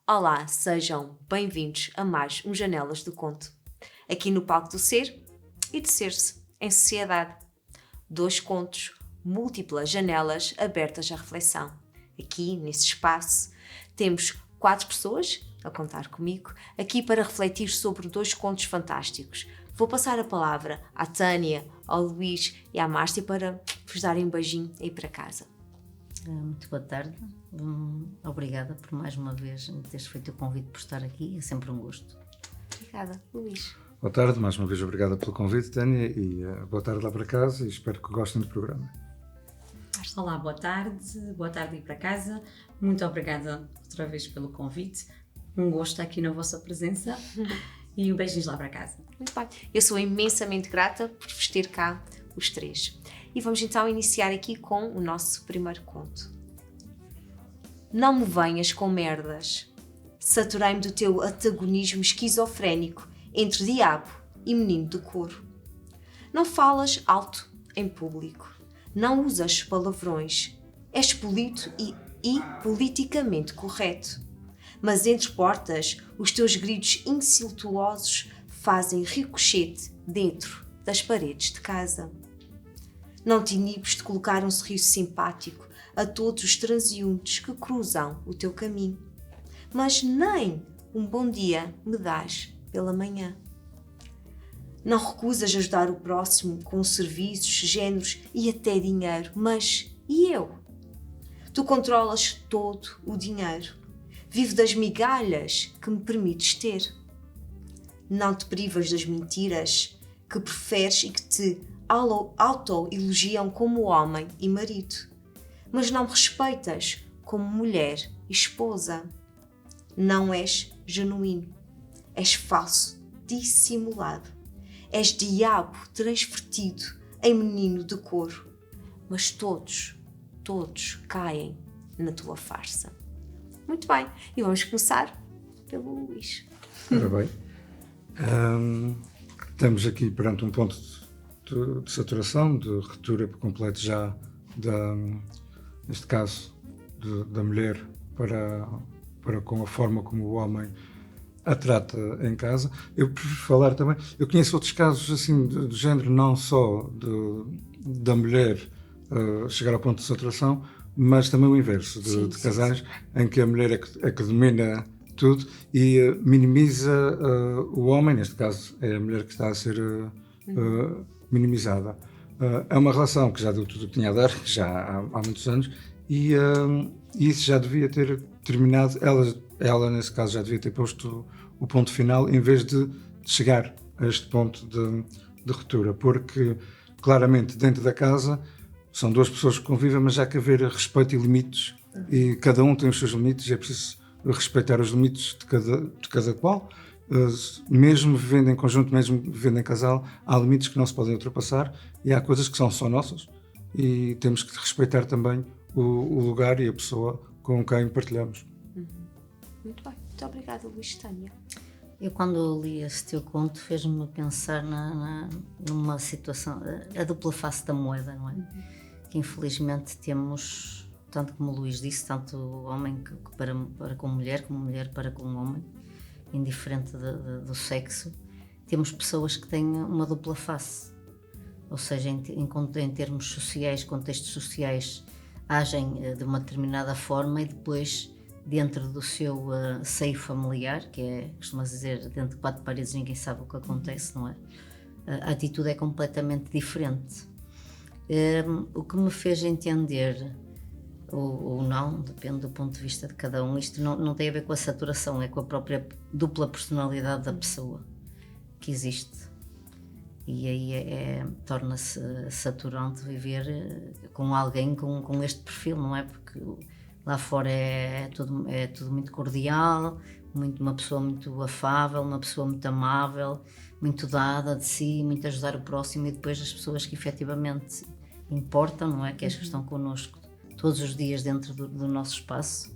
Olá, sejam bem-vindos a mais um Janelas do Conto. Aqui no palco do ser e de ser-se em sociedade. 2 contos, múltiplas janelas abertas à reflexão. Aqui, nesse espaço, temos 4 pessoas, a contar comigo, aqui para refletir sobre 2 contos fantásticos. Vou passar a palavra à Tânia, ao Luís e à Márcia para vos darem um beijinho aí para casa. Muito boa tarde, obrigada por mais uma vez me teres feito o convite por estar aqui, é sempre um gosto. Obrigada, Luís. Boa tarde, mais uma vez obrigada pelo convite, Tânia, e boa tarde lá para casa e espero que gostem do programa. Olá, boa tarde aí para casa, muito obrigada outra vez pelo convite, um gosto aqui na vossa presença e um beijinho lá para casa. Muito bem, eu sou imensamente grata por vos ter cá os 3. E vamos então iniciar aqui com o nosso primeiro conto. Não me venhas com merdas. Saturei-me do teu antagonismo esquizofrénico entre diabo e menino do coro. Não falas alto em público. Não usas palavrões. És polido e politicamente correto. Mas entre portas, os teus gritos insultuosos fazem ricochete dentro das paredes de casa. Não te inibes de colocar um sorriso simpático a todos os transeuntes que cruzam o teu caminho. Mas nem um bom dia me dás pela manhã. Não recusas ajudar o próximo com serviços, géneros e até dinheiro. Mas e eu? Tu controlas todo o dinheiro. Vivo das migalhas que me permites ter. Não te privas das mentiras que preferes e que te auto-elogiam como homem e marido, mas não me respeitas como mulher e esposa. Não és genuíno, és falso, dissimulado, és diabo transvertido em menino de coro, mas todos caem na tua farsa. Muito bem, e vamos começar pelo Luís. Ora bem, estamos aqui perante um ponto de saturação, de ruptura por completo já, neste caso, da mulher para com a forma como o homem a trata em casa. Eu prefiro falar também, eu conheço outros casos assim do género, não só da mulher chegar ao ponto de saturação, mas também o inverso, de casais em que a mulher é que domina tudo e minimiza o homem, neste caso é a mulher que está a ser minimizada. É uma relação que já deu tudo o que tinha a dar, já há muitos anos, e isso já devia ter terminado, ela nesse caso já devia ter posto o ponto final em vez de chegar a este ponto de ruptura, porque claramente dentro da casa são 2 pessoas que convivem, mas já há que haver respeito e limites, e cada um tem os seus limites e é preciso respeitar os limites de cada qual. Mesmo vivendo em conjunto, mesmo vivendo em casal, há limites que não se podem ultrapassar e há coisas que são só nossas e temos que respeitar também o lugar e a pessoa com quem partilhamos. Muito bem, muito obrigada, Luís. Tânia. Eu quando li esse teu conto fez-me pensar numa situação, a dupla face da moeda, não é? Que infelizmente temos, tanto como o Luís disse, tanto o homem para com mulher, como mulher para com homem, indiferente do sexo, temos pessoas que têm uma dupla face, ou seja, em termos sociais, contextos sociais, agem de uma determinada forma e depois dentro do seu seio familiar, que é, costuma-se dizer, dentro de 4 paredes ninguém sabe o que acontece, não é? A atitude é completamente diferente. O que me fez entender ou não, depende do ponto de vista de cada um. Isto não tem a ver com a saturação, é com a própria dupla personalidade da pessoa que existe. E aí torna-se saturante viver com alguém com este perfil, não é? Porque lá fora é tudo muito cordial, uma pessoa muito afável, uma pessoa muito amável, muito dada de si, muito ajudar o próximo, e depois as pessoas que efetivamente importam, não é? Que as que estão connosco todos os dias dentro do nosso espaço,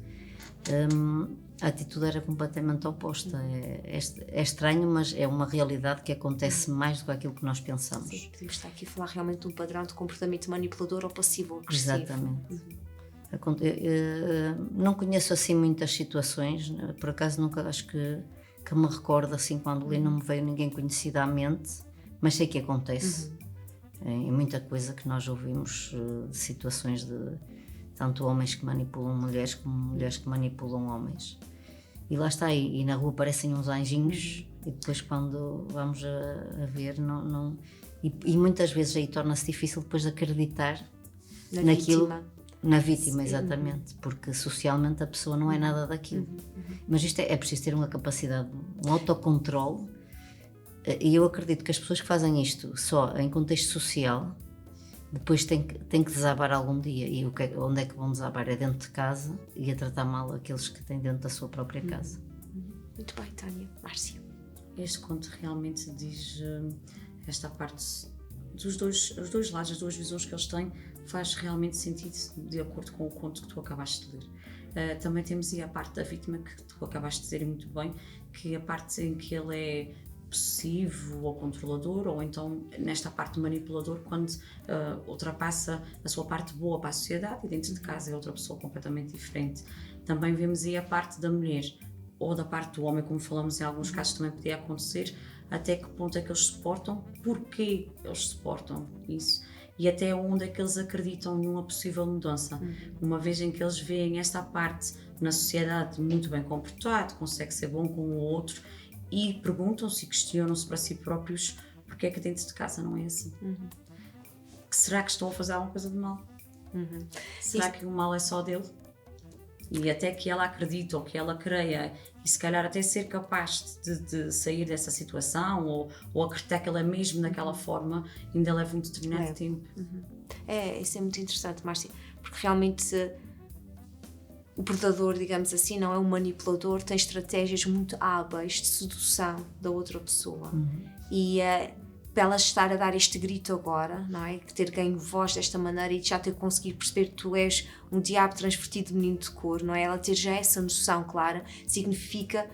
a atitude era completamente oposta. É estranho, mas é uma realidade que acontece mais do que aquilo que nós pensamos. Sim, podemos estar aqui a falar realmente de um padrão de comportamento manipulador ou passivo-agressivo. Exatamente. Não conheço assim muitas situações, né? Por acaso nunca acho que me recordo assim quando li, não me veio ninguém conhecido à mente, mas sei que acontece. Em muita coisa que nós ouvimos, de situações de tanto homens que manipulam mulheres como mulheres que manipulam homens. E lá está, e na rua parecem uns anjinhos, e depois quando vamos a ver, não. E muitas vezes aí torna-se difícil depois de acreditar naquilo. Na vítima, exatamente, porque socialmente a pessoa não é nada daquilo. Mas isto é preciso ter uma capacidade, um autocontrole, e eu acredito que as pessoas que fazem isto só em contexto social, depois têm que desabar algum dia. E onde é que vão desabar? É dentro de casa e a tratar mal aqueles que têm dentro da sua própria casa. Muito bem, Tânia. Márcia. Este conto realmente diz esta parte dos os dois lados, as duas visões que eles têm, faz realmente sentido de acordo com o conto que tu acabaste de ler. Também temos aí a parte da vítima que tu acabaste de dizer muito bem, que a parte em que ele é possessivo ou controlador, ou então nesta parte manipulador, quando ultrapassa a sua parte boa para a sociedade e dentro de casa é outra pessoa completamente diferente. Também vemos aí a parte da mulher ou da parte do homem, como falamos em alguns casos também podia acontecer, até que ponto é que eles suportam, porquê eles suportam isso e até onde é que eles acreditam numa possível mudança. Uma vez em que eles veem esta parte na sociedade muito bem comportado, consegue ser bom com o outro e perguntam-se e questionam-se para si próprios porque é que dentro de casa não é assim. Que será que estão a fazer alguma coisa de mal? Será que o mal é só dele? E até que ela acredite ou que ela creia e se calhar até ser capaz de sair dessa situação ou acreditar que ela é mesmo daquela forma, ainda leva um determinado tempo. Isso é muito interessante, Márcia, porque realmente o predador, digamos assim, não é um manipulador, tem estratégias muito hábeis de sedução da outra pessoa. E para ela estar a dar este grito agora, não é? Que ter ganho voz desta maneira e já ter conseguido perceber que tu és um diabo transvertido de menino de cor, não é? Ela ter já essa noção clara significa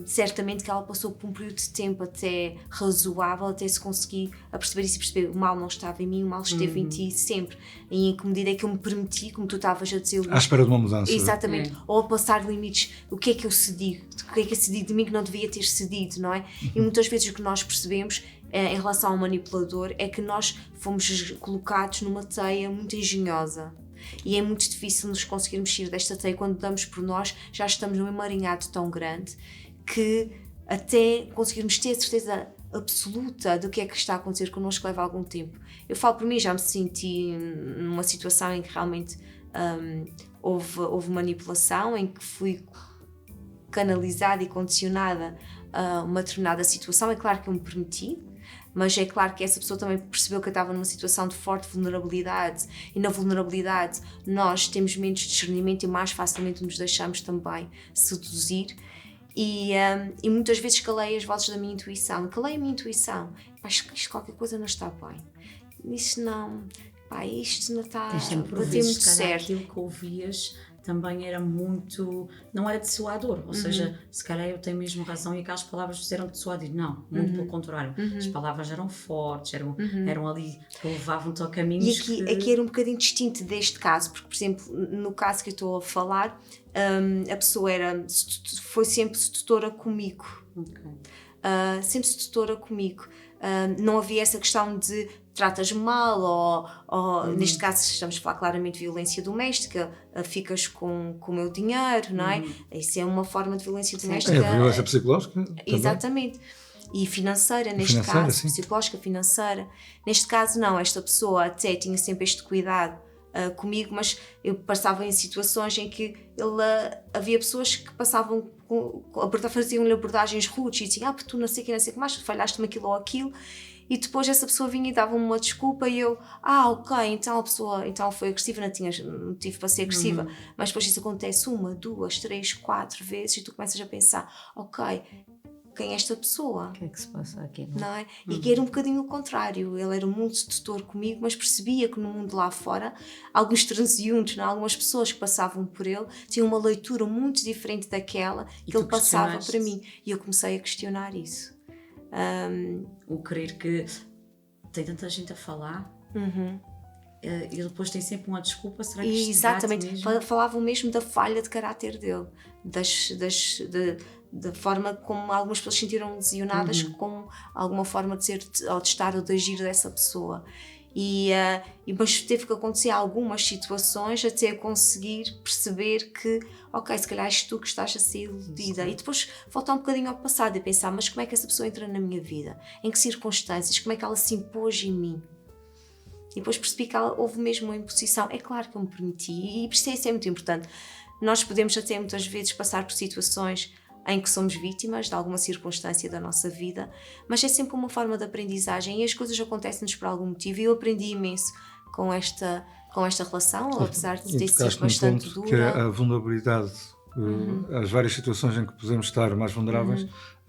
certamente que ela passou por um período de tempo até razoável, até se conseguir a perceber isso e perceber o mal não estava em mim, o mal esteve em ti sempre. E em que medida é que eu me permiti, como tu estavas a dizer, à espera de uma mudança. Exatamente, ou a passar limites, o que é que eu cedi, o que é que eu cedi de mim que não devia ter cedido, não é? E muitas vezes o que nós percebemos em relação ao manipulador é que nós fomos colocados numa teia muito engenhosa. E é muito difícil nos conseguirmos sair desta teia. Quando damos por nós, já estamos num emaranhado tão grande que até conseguirmos ter certeza absoluta do que é que está a acontecer connosco leva algum tempo. Eu falo por mim, já me senti numa situação em que realmente houve manipulação, em que fui canalizada e condicionada a uma determinada situação. É claro que eu me permiti, mas é claro que essa pessoa também percebeu que eu estava numa situação de forte vulnerabilidade, e na vulnerabilidade nós temos menos discernimento e mais facilmente nos deixamos também seduzir, e muitas vezes calei as vozes da minha intuição, calei a minha intuição, isto qualquer coisa não está bem, isto não está a bater muito certo. Aquilo que ouvias também era muito, não era dissuador, ou seja, se calhar eu tenho mesmo razão e aquelas palavras fizeram dissuadir, não, muito pelo contrário, as palavras eram fortes, eram ali que levavam-te ao caminho. E aqui era um bocadinho distinto deste caso, porque por exemplo, no caso que eu estou a falar, a pessoa foi sempre sedutora comigo, sempre sedutora comigo. Não havia essa questão de tratas mal ou neste caso estamos a falar claramente de violência doméstica, ficas com o meu dinheiro, não é? Isso é uma forma de violência doméstica. É violência psicológica também. Exatamente. E financeira, neste caso, sim. Psicológica, financeira. Neste caso não, esta pessoa até tinha sempre este cuidado comigo, mas eu passava em situações em que havia pessoas que passavam faziam-lhe abordagens rudes e diziam, porque tu não sei o que mais, falhaste-me aquilo ou aquilo, e depois essa pessoa vinha e dava-me uma desculpa e eu, ok, então a pessoa foi agressiva, não tinha motivo para ser agressiva, mas depois isso acontece 1, 2, 3, 4 vezes e tu começas a pensar, ok, quem é esta pessoa? O que é que se passa aqui? Não é? E que era um bocadinho o contrário, ele era muito sedutor comigo, mas percebia que no mundo lá fora, alguns transeuntes, algumas pessoas que passavam por ele, tinham uma leitura muito diferente daquela que ele passava para mim. E eu comecei a questionar isso. O querer que tem tanta gente a falar ele depois tem sempre uma desculpa, será que E, isto exatamente, bate mesmo? falavam mesmo da falha de caráter dele, da forma como algumas pessoas se sentiram lesionadas com alguma forma de ser, ou de estar ou de agir dessa pessoa. Mas teve que acontecer algumas situações até eu conseguir perceber que, ok, se calhar és tu que estás a ser iludida. E depois voltar um bocadinho ao passado e pensar, mas como é que essa pessoa entra na minha vida? Em que circunstâncias? Como é que ela se impôs em mim? E depois percebi que houve mesmo uma imposição. É claro que eu me permiti, e isso é muito importante. Nós podemos até muitas vezes passar por situações em que somos vítimas de alguma circunstância da nossa vida, mas é sempre uma forma de aprendizagem e as coisas acontecem-nos por algum motivo, e eu aprendi imenso com esta relação, apesar de ter sido bastante dura. Que é dura. a vulnerabilidade, as várias situações em que podemos estar mais vulneráveis,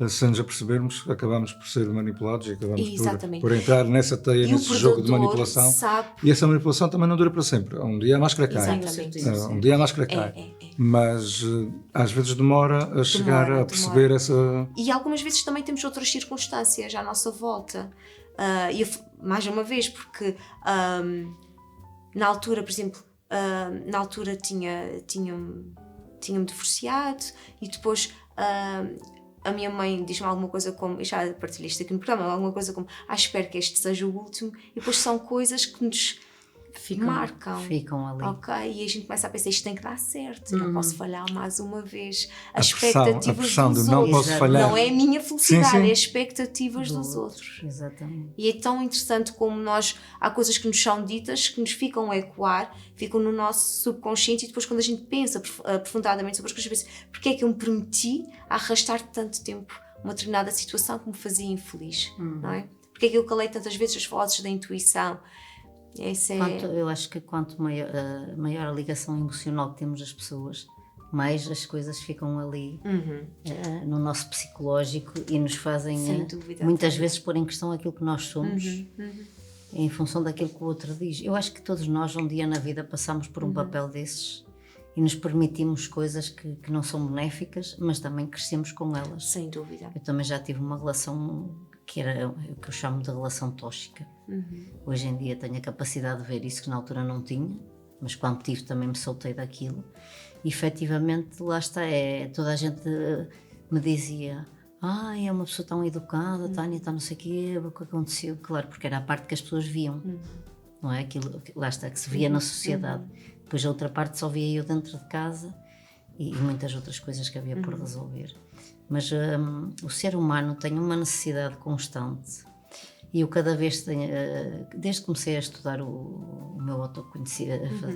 sem nos apercebermos, acabamos por ser manipulados e acabamos por entrar nessa teia, nesse jogo de manipulação. Sabe... E essa manipulação também não dura para sempre. Um dia a máscara cai. Um dia a máscara cai. Mas às vezes demora a chegar a perceber essa... E algumas vezes também temos outras circunstâncias à nossa volta. Mais uma vez, porque na altura, por exemplo, tinha-me divorciado e depois... a minha mãe diz-me alguma coisa como, eu já partilhei isto aqui no programa, alguma coisa como, espero que este seja o último, e depois são coisas que nos marcam. Ficam ali. Ok, e a gente começa a pensar, isto tem que dar certo, não posso falhar mais uma vez. As pressão expectativas dos não outros. Posso falhar. Não é a minha felicidade, sim. é as expectativas dos outros. Exatamente. E é tão interessante como há coisas que nos são ditas, que nos ficam a ecoar, ficam no nosso subconsciente, e depois quando a gente pensa aprofundadamente sobre as coisas, pensa, porque é que eu me permiti arrastar tanto tempo uma determinada situação que me fazia infeliz, não é? Porque é que eu calei tantas vezes as vozes da intuição? Eu acho que quanto maior a ligação emocional que temos das pessoas, mais as coisas ficam ali no nosso psicológico e nos fazem muitas vezes pôr em questão aquilo que nós somos em função daquilo que o outro diz. Eu acho que todos nós um dia na vida passamos por um papel desses e nos permitimos coisas que não são benéficas, mas também crescemos com elas. Sem dúvida. Eu também já tive uma relação que era o que eu chamo de relação tóxica. Hoje em dia tenho a capacidade de ver isso que na altura não tinha, mas quando tive também me soltei daquilo. E efetivamente, lá está, toda a gente me dizia, é uma pessoa tão educada, Tânia, está não sei o quê, o que aconteceu. Claro, porque era a parte que as pessoas viam, não é? Aquilo, lá está, que se via na sociedade. Depois a outra parte só via eu dentro de casa e muitas outras coisas que havia por resolver. Mas o ser humano tem uma necessidade constante, e eu cada vez tenho, desde que comecei a estudar o meu autoconhecimento,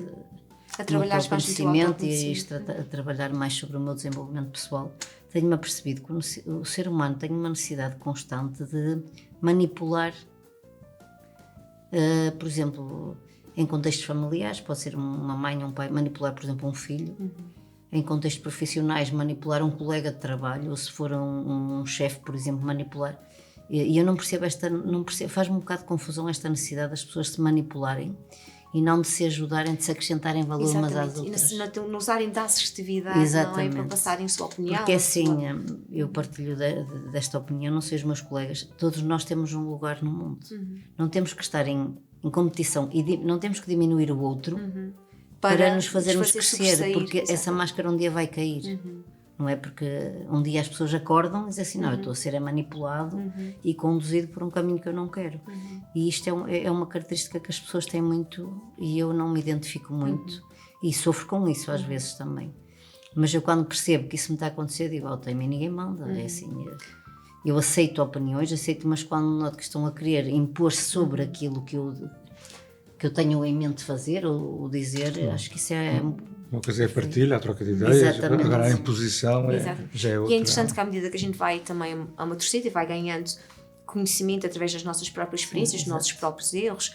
a trabalhar a trabalhar mais sobre o meu desenvolvimento pessoal, tenho-me apercebido que o ser humano tem uma necessidade constante de manipular, por exemplo, em contextos familiares, pode ser uma mãe ou um pai, manipular, por exemplo, um filho. Em contextos profissionais, manipular um colega de trabalho, ou se for um chefe, por exemplo, manipular. E eu não percebo faz-me um bocado de confusão esta necessidade das pessoas se manipularem e não de se ajudarem, de se acrescentarem valor umas às outras. E não usarem da assertividade, não é? Para passarem a sua opinião. Porque assim, eu partilho desta opinião, não sei os meus colegas, todos nós temos um lugar no mundo. Não temos que estar em competição e não temos que diminuir o outro para nos fazermos crescer, porque essa máscara um dia vai cair. Não é? Porque um dia as pessoas acordam e dizem assim, não, eu estou a ser manipulado e conduzido por um caminho que eu não quero. E isto é uma característica que as pessoas têm muito, e eu não me identifico muito, e sofro com isso às vezes também. Mas eu, quando percebo que isso me está a acontecer, digo, tem-me, ninguém manda. É assim, eu aceito opiniões, mas quando noto que estão a querer impor-se sobre aquilo que eu tenho em mente fazer ou dizer, acho que isso é... Uma coisa é a partilha, a troca de ideias. Exatamente. Agora a imposição já é outra. E é interessante que à medida que a gente vai também amadurecendo e vai ganhando conhecimento através das nossas próprias experiências, dos nossos próprios erros,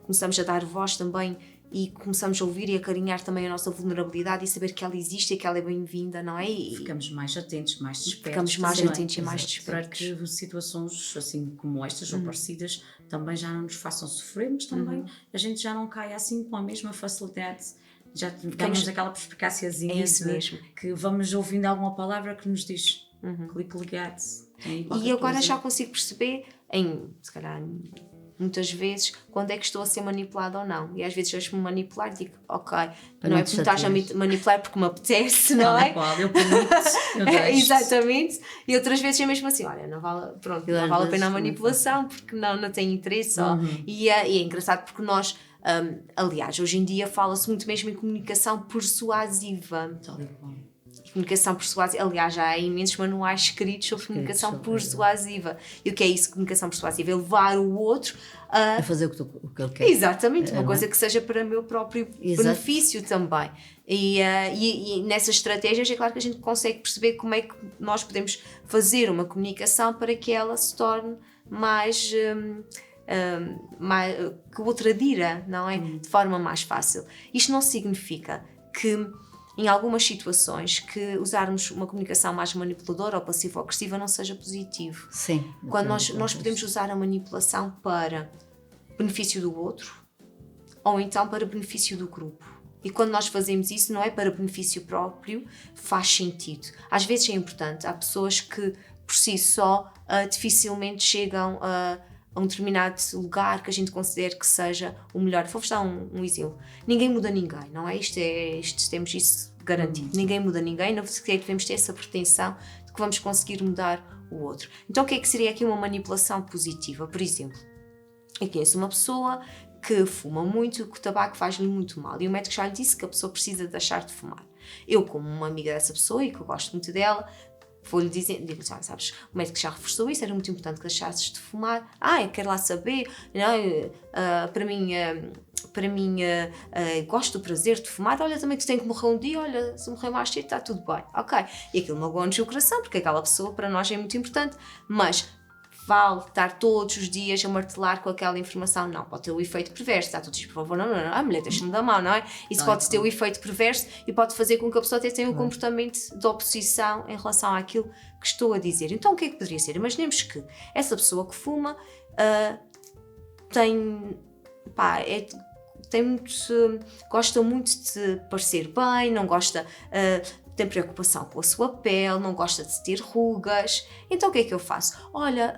começamos a dar voz também e começamos a ouvir e a carinhar também a nossa vulnerabilidade e saber que ela existe e que ela é bem-vinda, não é? E ficamos mais atentos, mais despertos. Ficamos mais atentos e mais despertos. Para que situações assim como estas ou parecidas também já não nos façam sofrer, mas também a gente já não caia assim com a mesma facilidade. Já temos aquela perspicáciazinha que vamos ouvindo alguma palavra que nos diz clique ligado. E agora já consigo perceber, se calhar muitas vezes, quando é que estou a ser manipulada ou não. E às vezes deixo-me manipular e digo, ok, Para não não é te porque me estás a chateares. manipular porque me apetece, não é? Pode, eu permito, eu deixo. Exatamente. E outras vezes é mesmo assim, olha, não vale, pronto, Eu não às vale a vezes pena a também manipulação porque não tem interesse. E é engraçado porque nós, aliás, hoje em dia fala-se muito mesmo em comunicação persuasiva. Tal e qual. Comunicação persuasiva, aliás, já há imensos manuais escritos sobre comunicação persuasiva. E o que é isso, comunicação persuasiva? É levar o outro A fazer o que ele quer. exatamente, uma não coisa é? que seja para meu próprio Exato. benefício também. E nessas estratégias é claro que a gente consegue perceber como é que nós podemos fazer uma comunicação para que ela se torne mais que outra dira, não é? De forma mais fácil. Isto não significa que em algumas situações que usarmos uma comunicação mais manipuladora ou passivo-agressiva não seja positivo. Sim. Quando nós podemos usar a manipulação para benefício do outro ou então para benefício do grupo. E quando nós fazemos isso não é para benefício próprio, faz sentido. Às vezes é importante, há pessoas que por si só dificilmente chegam a um determinado lugar que a gente considere que seja o melhor. Vou-vos dar um exemplo. Ninguém muda ninguém, não é? Isto temos isso garantido. Ninguém muda ninguém, não sequer devemos ter essa pretensão de que vamos conseguir mudar o outro. Então o que é que seria aqui uma manipulação positiva? Por exemplo, eu conheço uma pessoa que fuma muito, que o tabaco faz-lhe muito mal e o médico já lhe disse que a pessoa precisa deixar de fumar. Eu, como uma amiga dessa pessoa e que eu gosto muito dela, vou-lhe dizer, digo-lhe, sabes, o médico já reforçou isso, era muito importante que deixasses de fumar. Eu quero lá saber, não, para mim gosto do prazer de fumar, olha, também que tem que morrer um dia, olha, se morrer mais cedo está tudo bem, ok. E aquilo magoou-nos o coração, porque aquela pessoa para nós é muito importante, mas vale estar todos os dias a martelar com aquela informação? Não, pode ter o efeito perverso. Está tudo diz, por favor, não, a mulher deixa-me da mão, não é? Isso pode ter o efeito perverso e pode fazer com que a pessoa até tenha um comportamento de oposição em relação àquilo que estou a dizer. Então, o que é que poderia ser? Imaginemos que essa pessoa que fuma gosta muito de parecer bem, não gosta... tem preocupação com a sua pele, não gosta de ter rugas. Então o que é que eu faço? Olha,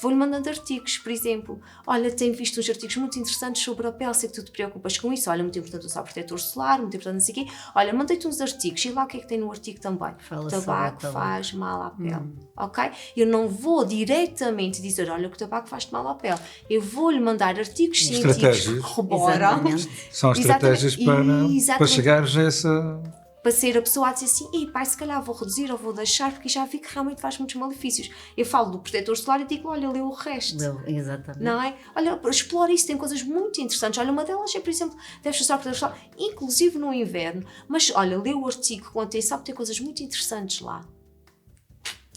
vou-lhe mandando artigos, por exemplo. Olha, tenho visto uns artigos muito interessantes sobre a pele, sei que tu te preocupas com isso. Olha, muito importante usar protetor solar, muito importante não sei o quê. Olha, mandei-te uns artigos e lá o que é que tem no artigo também? Fala O tabaco sobre o faz mal à pele, ok? Eu não vou diretamente dizer, olha, que o tabaco faz-te mal à pele. Eu vou-lhe mandar artigos científicos que corroboram. São estratégias para chegares a essa... Para ser a pessoa a dizer assim, pai, se calhar vou reduzir ou vou deixar, porque já vi que realmente faz muitos malefícios. Eu falo do protetor solar e digo, olha, lê o resto. Exatamente. Não é? Olha, explora isso, tem coisas muito interessantes. Olha, uma delas é, por exemplo, deves usar o protetor solar, inclusive no inverno. Mas, olha, lê o artigo com atenção, porque tem coisas muito interessantes lá.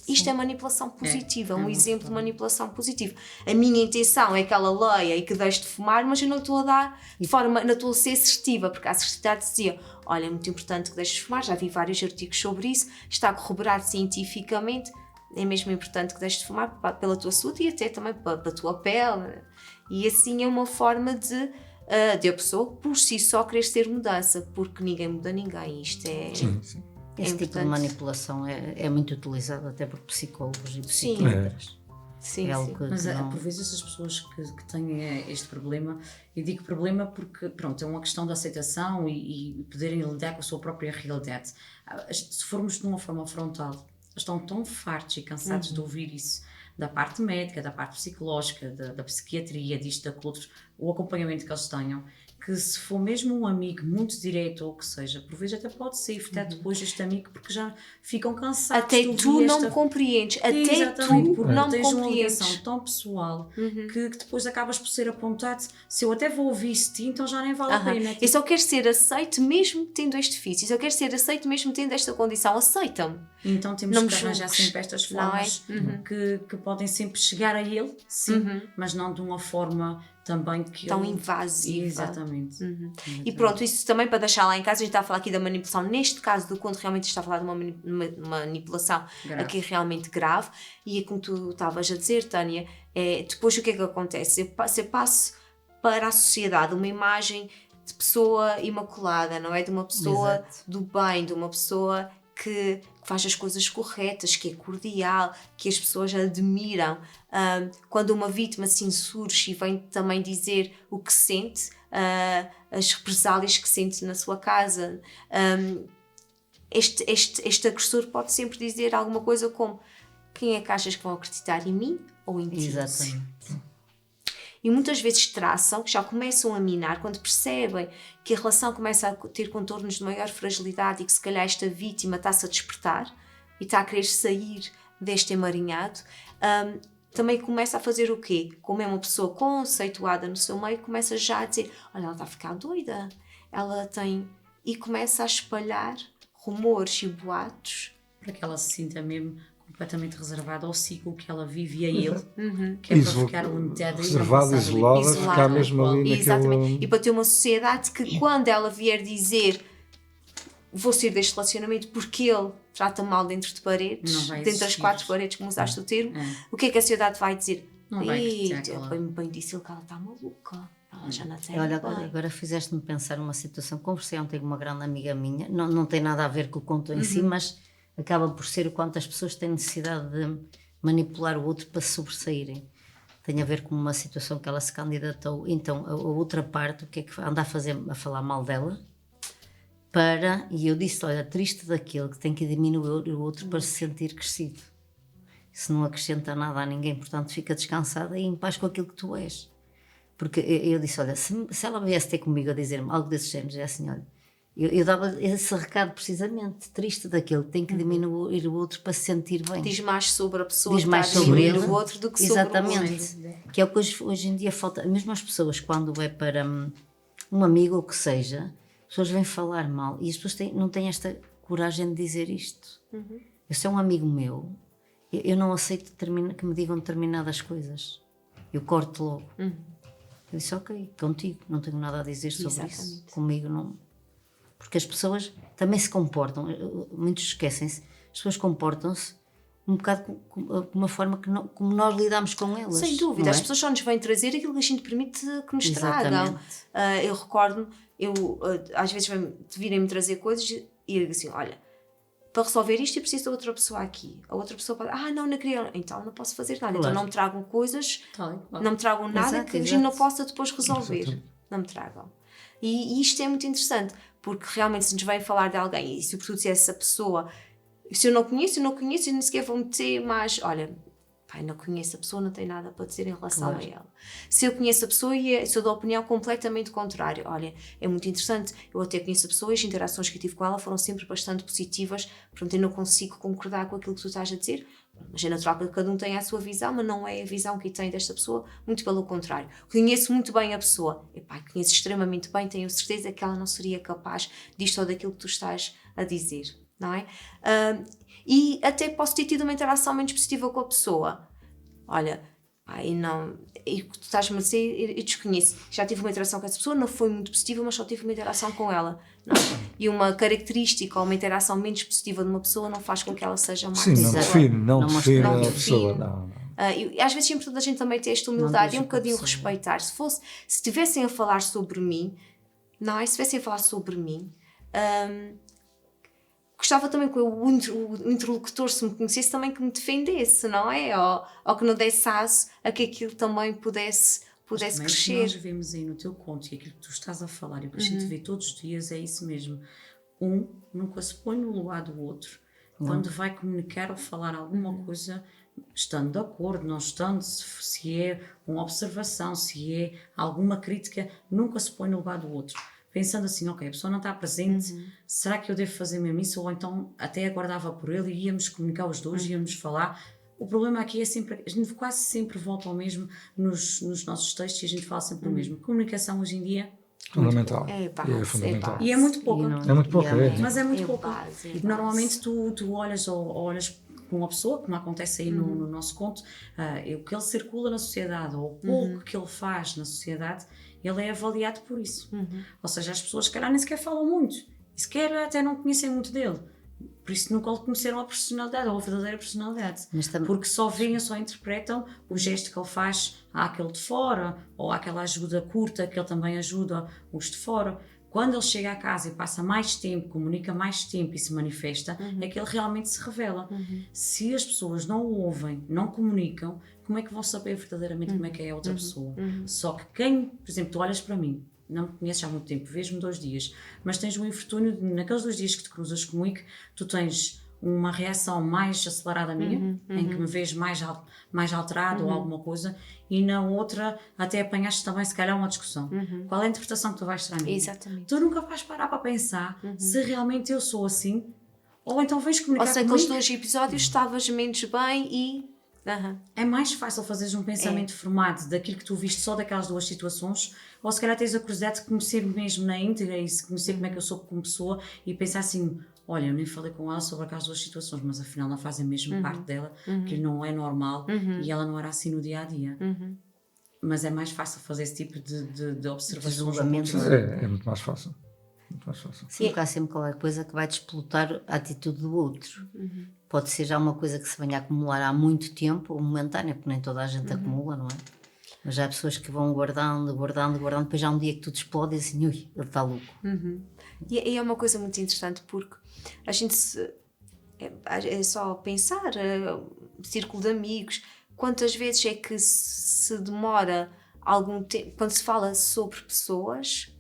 Isto é manipulação positiva, um exemplo de manipulação positiva. A minha intenção é que ela leia e que deixe de fumar, mas eu não estou a dar de forma, não estou a ser assertiva, porque a assertividade dizia, olha, é muito importante que deixes de fumar, já vi vários artigos sobre isso, está corroborado cientificamente, é mesmo importante que deixes de fumar pela tua saúde e até também pela tua pele. E assim é uma forma de a pessoa por si só querer ter mudança, porque ninguém muda ninguém. Isto é... Sim. Esse tipo de manipulação é muito utilizado até por psicólogos e psiquiatras. Sim. Mas por vezes essas pessoas que têm este problema, eu digo problema porque pronto, é uma questão de aceitação e poderem lidar com a sua própria realidade. Se formos de uma forma frontal, estão tão fartos e cansados de ouvir isso da parte médica, da parte psicológica, da psiquiatria, disto, daquilo, o acompanhamento que eles tenham, que se for mesmo um amigo muito direto ou o que seja, por vezes até pode ser afetado depois este amigo, porque já ficam cansados. Até tu não me compreendes, até tu não me tens uma compreendes. ligação tão pessoal que depois acabas por ser apontado. Se eu até vou ouvir isso de ti, então já nem vale a pena. Eu só quero ser aceito mesmo tendo este defício, eu só quero ser aceito mesmo tendo esta condição, aceita-me. Então temos Não que me arranjar julgues, sempre estas não é? formas que podem sempre chegar a ele, sim, mas não de uma forma também que tão ele... invasiva. Exatamente. E pronto, isso também para deixar lá em casa, a gente está a falar aqui da manipulação, neste caso do conto realmente está a falar de uma manipulação Grave. aqui realmente grave, e é como tu estavas a dizer, Tânia, depois o que é que acontece? Eu passo para a sociedade uma imagem de pessoa imaculada, não é? De uma pessoa do bem, de uma pessoa que faz as coisas corretas, que é cordial, que as pessoas admiram. Quando uma vítima se insurge e vem também dizer o que sente, as represálias que sente na sua casa, este agressor pode sempre dizer alguma coisa como: quem é que achas que vão acreditar, em mim ou em ti? Exatamente. E muitas vezes traçam, já começam a minar, quando percebem que a relação começa a ter contornos de maior fragilidade e que se calhar esta vítima está-se a despertar e está a querer sair deste emaranhado, também começa a fazer o quê? Como é uma pessoa conceituada no seu meio, começa já a dizer: olha, ela está a ficar doida, ela tem... E começa a espalhar rumores e boatos. Para que ela se sinta mesmo completamente reservada ao ciclo que ela vive e a ele, que é para ficar limitada reservada, isolada, ficar mesmo ali naquele... Exatamente. E para ter uma sociedade que, quando ela vier dizer vou sair deste relacionamento porque ele trata mal dentro de paredes, dentro das 4 paredes, como usaste o termo, o que é que a sociedade vai dizer? Não vai bem disse ele que ela está maluca. Ela já não tem. Olha, agora fizeste-me pensar numa situação. Conversei ontem com uma grande amiga minha, não tem nada a ver com o conto em si, mas acaba por ser o quanto as pessoas têm necessidade de manipular o outro para se sobressaírem. Tem a ver com uma situação que ela se candidatou. Então, a outra parte, o que é que anda a falar mal dela? E eu disse: olha, triste daquele que tem que diminuir o outro para se sentir crescido. Isso não acrescenta nada a ninguém, portanto fica descansada e em paz com aquilo que tu és. Porque eu disse: olha, se ela viesse ter comigo a dizer-me algo desses géneros, é assim, olha, eu dava esse recado precisamente, triste daquele que tem que diminuir o outro para se sentir bem. Diz mais sobre a pessoa Diz que mais está a sobre diminuir ele, o outro do que exatamente, sobre o outro. que é o que hoje em dia falta. Mesmo as pessoas, quando é para um amigo ou o que seja, as pessoas vêm falar mal e as pessoas não têm esta coragem de dizer isto. Se é um amigo meu, eu não aceito que me digam determinadas coisas, eu corto logo. Eu disse: ok, contigo não tenho nada a dizer sobre isso, comigo não. Porque as pessoas também se comportam, muitos esquecem-se, as pessoas comportam-se um bocado com uma forma como nós lidamos com elas. Sem dúvida, as pessoas só nos vêm trazer aquilo que a gente permite que nos tragam. Eu recordo-me, às vezes virem-me trazer coisas e eu digo assim: olha, para resolver isto eu preciso da outra pessoa aqui. A outra pessoa pode: não queria, então não posso fazer nada. Claro. Então não me tragam coisas, não me tragam nada que a gente não possa depois resolver. Não me tragam. E isto é muito interessante, porque realmente se nos vem falar de alguém, e sobretudo se essa pessoa, se eu não conheço, eu nem sequer vou meter mais, olha, pai, não conheço a pessoa, não tem nada para dizer em relação a ela. Se eu conheço a pessoa e sou da opinião completamente contrária, olha, é muito interessante, eu até conheço a pessoa e as interações que eu tive com ela foram sempre bastante positivas, portanto eu não consigo concordar com aquilo que tu estás a dizer, mas é natural que cada um tenha a sua visão, mas não é a visão que tem desta pessoa, muito pelo contrário. Conheço muito bem a pessoa, conheço extremamente bem, tenho certeza que ela não seria capaz disto ou daquilo que tu estás a dizer, não é? E até posso ter tido uma interação menos positiva com a pessoa. Olha, e tu estás-me a dizer, eu desconheço. Já tive uma interação com essa pessoa, não foi muito positiva, mas só tive uma interação com ela. Não? E uma característica ou uma interação menos positiva de uma pessoa não faz com que ela seja mais positiva. Sim, não define a pessoa. Não. E às vezes é importante a gente também ter esta humildade e um bocadinho respeitar. Se estivessem a falar sobre mim, se estivessem a falar sobre mim, gostava também que o interlocutor, se me conhecesse, também que me defendesse, não é? Ou que não desse aço a que aquilo também pudesse crescer. O que nós vemos aí no teu conto e aquilo que tu estás a falar e o que a gente vê todos os dias é isso mesmo. Nunca se põe no lugar do outro. Quando vai comunicar ou falar alguma coisa, estando de acordo, não estando, se é uma observação, se é alguma crítica, nunca se põe no lugar do outro. Pensando assim, ok, a pessoa não está presente, será que eu devo fazer mesmo isso? Ou então até aguardava por ele e íamos comunicar os dois, íamos falar. O problema aqui é sempre, a gente quase sempre volta ao mesmo nos nossos textos e a gente fala sempre o mesmo. Comunicação hoje em dia fundamental. É fundamental. E é muito pouco. É muito pouco, mas é muito pouco. Normalmente tu olhas com uma pessoa, como acontece aí no nosso conto, o que ele circula na sociedade ou o pouco que ele faz na sociedade, ele é avaliado por isso. Ou seja, as pessoas, se calhar, nem sequer falam muito. E sequer até não conhecem muito dele. Por isso nunca lhe conheceram a personalidade ou a verdadeira personalidade. Porque só veem ou só interpretam o gesto que ele faz àquele de fora ou àquela ajuda curta que ele também ajuda os de fora. Quando ele chega a casa e passa mais tempo, comunica mais tempo e se manifesta, é que ele realmente se revela. Se as pessoas não o ouvem, não comunicam, como é que vão saber verdadeiramente como é que é a outra pessoa? Só que quem, por exemplo, tu olhas para mim, não me conheces há muito tempo, vês-me 2 dias, mas tens um infortúnio, naqueles 2 dias que te cruzas comigo, tu tens uma reação mais acelerada minha, em que me vês mais alterado ou alguma coisa, e na outra até apanhaste também se calhar uma discussão. Qual é a interpretação que tu vais tirar a mim? Exatamente. Tu nunca vais parar para pensar se realmente eu sou assim, ou então vens comunicar Ou seja, comigo. aqueles 2 episódios estavas menos bem e... É mais fácil fazeres um pensamento formado daquilo que tu viste só daquelas 2 situações, ou se calhar tens a curiosidade de conhecer mesmo na íntegra e se conhecer como é que eu sou como pessoa e pensar assim, olha, eu nem falei com ela sobre aquelas 2 situações, mas afinal não fazem mesmo parte dela, que não é normal e ela não era assim no dia-a-dia. Mas é mais fácil fazer esse tipo de observações. julgamento. É muito mais fácil. Muito mais fácil. Sim, porque há sempre qualquer coisa que vai desplotar a atitude do outro. Pode ser já uma coisa que se venha a acumular há muito tempo, ou momentânea, porque nem toda a gente acumula, não é? Mas já há pessoas que vão guardando, depois já há um dia que tudo explode e assim, ui, ele está louco. E é uma coisa muito interessante porque a gente é só pensar, círculo de amigos, quantas vezes é que se demora algum tempo, quando se fala sobre pessoas,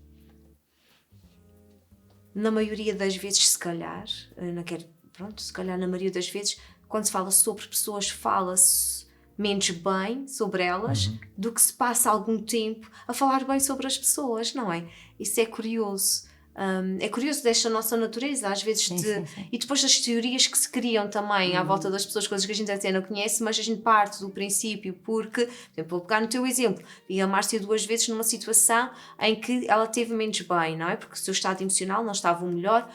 na maioria das vezes, se calhar, não quero, pronto, se calhar na maioria das vezes, quando se fala sobre pessoas, fala-se menos bem sobre elas do que se passa algum tempo a falar bem sobre as pessoas, não é? Isso é curioso. É curioso desta nossa natureza, às vezes, Sim. e depois das teorias que se criam também à volta das pessoas, coisas que a gente até não conhece, mas a gente parte do princípio, porque, por exemplo, vou pegar no teu exemplo, vi a Márcia 2 vezes numa situação em que ela teve menos bem, não é? Porque o seu estado emocional não estava o melhor,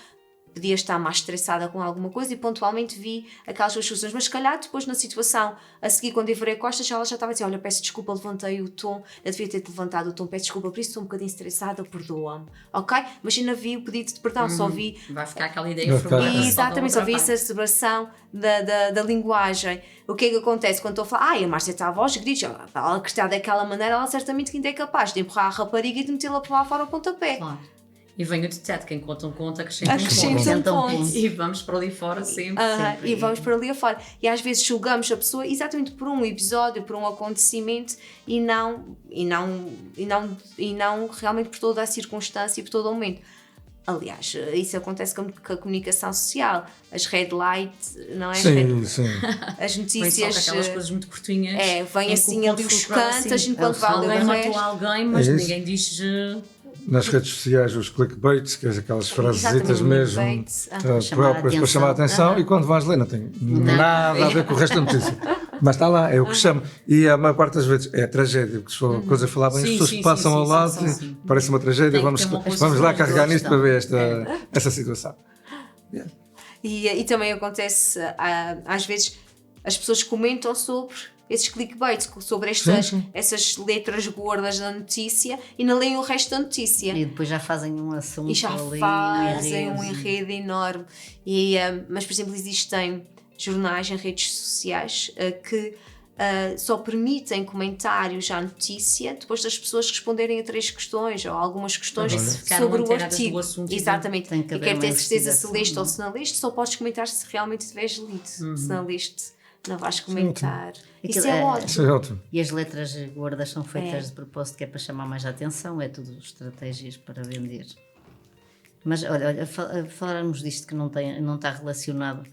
podia estar mais estressada com alguma coisa e pontualmente vi aquelas 2 soluções, mas se calhar depois na situação a seguir, quando eu virei costas, ela já estava a dizer, olha, peço desculpa, levantei o tom, eu devia ter levantado o tom, peço desculpa por isso, estou um bocadinho estressada, perdoa-me, ok? Mas ainda vi o pedido de perdão, só vi... Vai ficar aquela ideia formada. Exatamente, só vi essa celebração da linguagem. O que é que acontece quando estou a falar, a Márcia está a voz, gritos, ela que está daquela maneira, ela certamente que ainda é capaz de empurrar a rapariga e de metê-la para lá fora ao pontapé. Claro. E venho de teto, quem conta um conto, Acrescenta um ponto. E vamos para ali fora sempre. E vamos para ali afora. E às vezes julgamos a pessoa exatamente por um episódio, por um acontecimento e não realmente por toda a circunstância e por todo o momento. Aliás, isso acontece com a comunicação social, as red lights, não é? Sim. As Vem notícias. só com aquelas coisas muito curtinhas. Vem assim ali os cantos, enquanto vai alguém ler o matou resto. alguém, mas isso. ninguém diz. Nas redes sociais, os clickbaits, que é aquelas frasesitas mesmo próprias para chamar a atenção, e quando vais ler não tem nada a ver com o resto da notícia. Mas está lá, é o que chama. E a maior parte das vezes é tragédia, porque se for coisa a falar bem, as pessoas que passam ao lado, parece uma tragédia, vamos lá carregar nisto para ver essa situação. E também acontece, às vezes, as pessoas comentam sobre esses clickbaits, sobre essas letras gordas da notícia e não leem o resto da notícia. E depois já fazem um assunto E já ali, fazem um enredo enorme. Mas, por exemplo, existem jornais em redes sociais que só permitem comentários à notícia depois das pessoas responderem a 3 questões ou algumas questões sobre o artigo. Exatamente. E quer ter certeza se leste ou se não leste, só podes comentar se realmente tiveres lido. Se não leste, não vais comentar. Isso é ótimo. E as letras gordas são feitas de propósito, que é para chamar mais a atenção, é tudo estratégias para vender. Mas olha, falarmos disto que não está relacionado,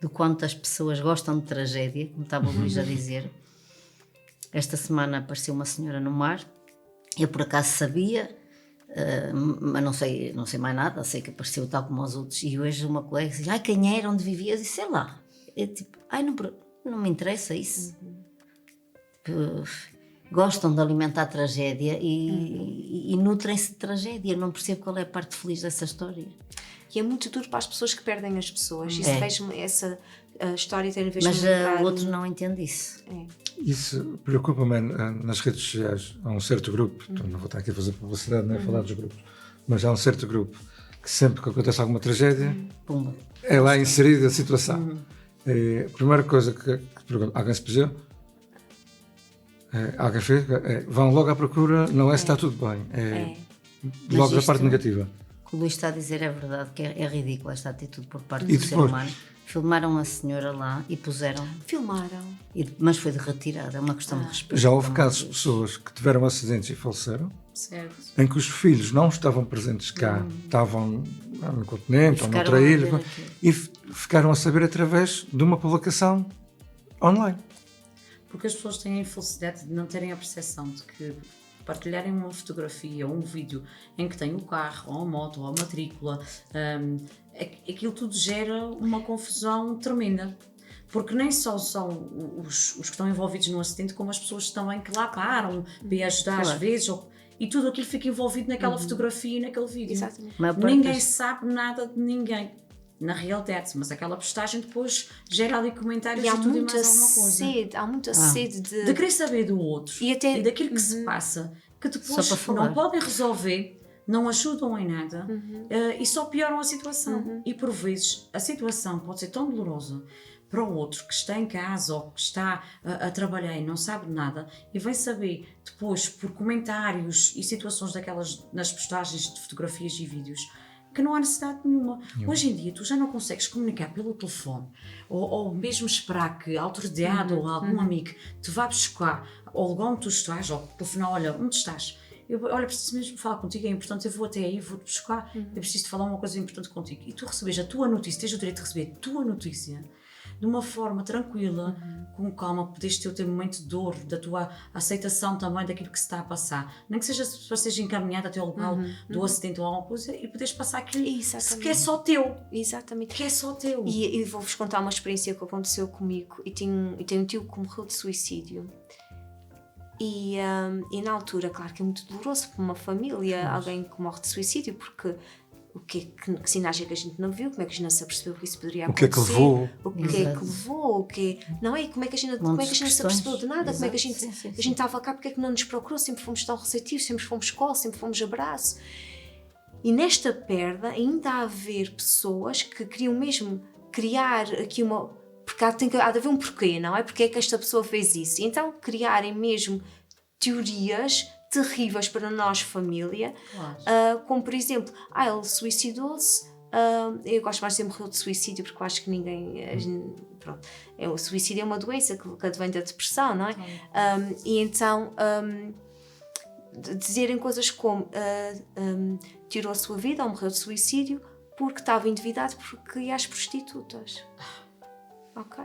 do quanto as pessoas gostam de tragédia, como estava o Luís a dizer. Esta semana apareceu uma senhora no mar, eu por acaso sabia, mas não sei mais nada, sei que apareceu tal como os outros, e hoje uma colega disse, quem era, onde vivia? Eu disse, sei lá. Eu, tipo, não me interessa isso. Gostam de alimentar a tragédia e nutrem-se de tragédia. Eu não percebo qual é a parte feliz dessa história. E é muito duro para as pessoas que perdem as pessoas. Isso essa história tem a ver mas o outro não entende isso. Isso preocupa-me nas redes sociais. Há um certo grupo, não vou estar aqui a fazer publicidade, nem a falar dos grupos, mas há um certo grupo que sempre que acontece alguma tragédia, é lá inserida a situação. A primeira coisa que pergunto, alguém se pesou? Alguém fez? Vão logo à procura, não é se está tudo bem. Logo da parte negativa. O que o Luís está a dizer é verdade, que é ridícula esta atitude por parte E do ser depois? humano. Filmaram a senhora lá e puseram, Filmaram. mas foi de retirada, é uma questão de respeito. Já houve pelo amor casos de de Deus. pessoas que tiveram acidentes e faleceram, Certo. em que os filhos não estavam presentes cá, estavam no continente E ou noutra ficaram a ver ilha, aquilo. e ficaram a saber através de uma publicação online. Porque as pessoas têm a infelicidade de não terem a percepção de que partilharem uma fotografia ou um vídeo em que tem o carro, ou a moto, ou a matrícula, aquilo tudo gera uma confusão tremenda. Porque nem só são os que estão envolvidos no acidente, como as pessoas também que lá param para ajudar às Claro. vezes, e tudo aquilo fica envolvido naquela fotografia e naquele vídeo. Exatamente. A maior parte Ninguém das- sabe nada de ninguém, na realidade, mas aquela postagem depois gera ali comentários E e há tudo e muita mais alguma coisa. sede, há muita sede De querer saber do outro E até- daquilo que se passa, que depois Só para falar. não podem resolver, não ajudam em nada e só pioram a situação. E por vezes a situação pode ser tão dolorosa para o outro que está em casa ou que está a trabalhar e não sabe nada e vem saber depois por comentários e situações daquelas nas postagens de fotografias e vídeos que não há necessidade nenhuma. Hoje em dia tu já não consegues comunicar pelo telefone ou mesmo esperar que a autoridade ou algum amigo te vá buscar ou lugar onde tu estás ou telefonar, olha, onde estás? Olha, preciso mesmo falar contigo, é importante, eu vou até aí, vou-te buscar, eu preciso de falar uma coisa importante contigo. E tu recebes a tua notícia, tens o direito de receber a tua notícia de uma forma tranquila, com calma, podes ter o teu momento de dor, da tua aceitação também daquilo que se está a passar. Nem que seja encaminhado até ao local do acidente ou alguma coisa e podes passar aquilo Exatamente. que é só teu. Exatamente. Que é só teu. E vou-vos contar uma experiência que aconteceu comigo. E tenho um tio que morreu de suicídio. E na altura, claro que é muito doloroso para uma família, alguém que morre de suicídio, porque que sinais é que a gente não viu, como é que a gente não se apercebeu que isso poderia O que acontecer. é que levou? O que é que Exato. levou, o que não é? Como é que a gente, como é que a gente não se questões. apercebeu de nada? Como é que a gente, Exato. Sim, sim, a sim. gente estava cá, porque é que não nos procurou? Sempre fomos tão receptivos, sempre fomos colo, sempre fomos abraço. E nesta perda ainda há a haver pessoas que queriam mesmo criar aqui uma... Porque há de haver um porquê, não é? Porque é que esta pessoa fez isso? E então criarem mesmo teorias terríveis para nós, família, Claro. como por exemplo, ele suicidou-se. Eu gosto mais de dizer morreu de suicídio porque eu acho que ninguém. Pronto, o suicídio é uma doença que advém da depressão, não é? E então dizerem coisas como tirou a sua vida ou morreu de suicídio porque estava endividado porque ia às prostitutas. Ok?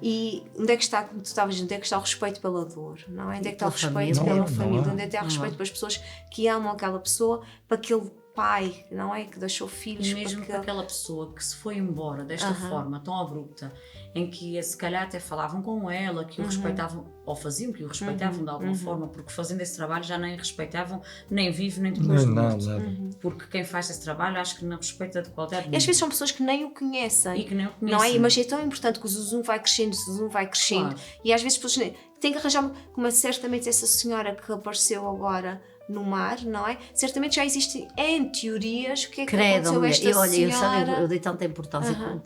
E onde é que está, como tu estavas dizendo, onde é que está o respeito pela dor, não é? Onde é que está o pela respeito família. pela Não há, família? não há. Onde é que está o Não respeito há. pelas pessoas que amam aquela pessoa, para aquele pai, não é? Que deixou filhos, E mesmo para para aquela pessoa que se foi embora desta forma tão abrupta, em que se calhar até falavam com ela, que o respeitavam, ou faziam que o respeitavam de alguma forma, porque fazendo esse trabalho já nem respeitavam, nem vivo, nem depois Não, do não, morto. nada. Porque quem faz esse trabalho acho que não respeita de qualquer E às vezes são pessoas que nem o conhecem. E que nem o Não é? conhecem. Mas é tão importante que o Zoom vai crescendo, Claro. e às vezes as pessoas têm que arranjar, como certamente essa senhora que apareceu agora no mar, não é? Certamente já existem N teorias, o que é que Credo, aconteceu a mulher. esta Eu, olha, senhora. eu dei tanta importância.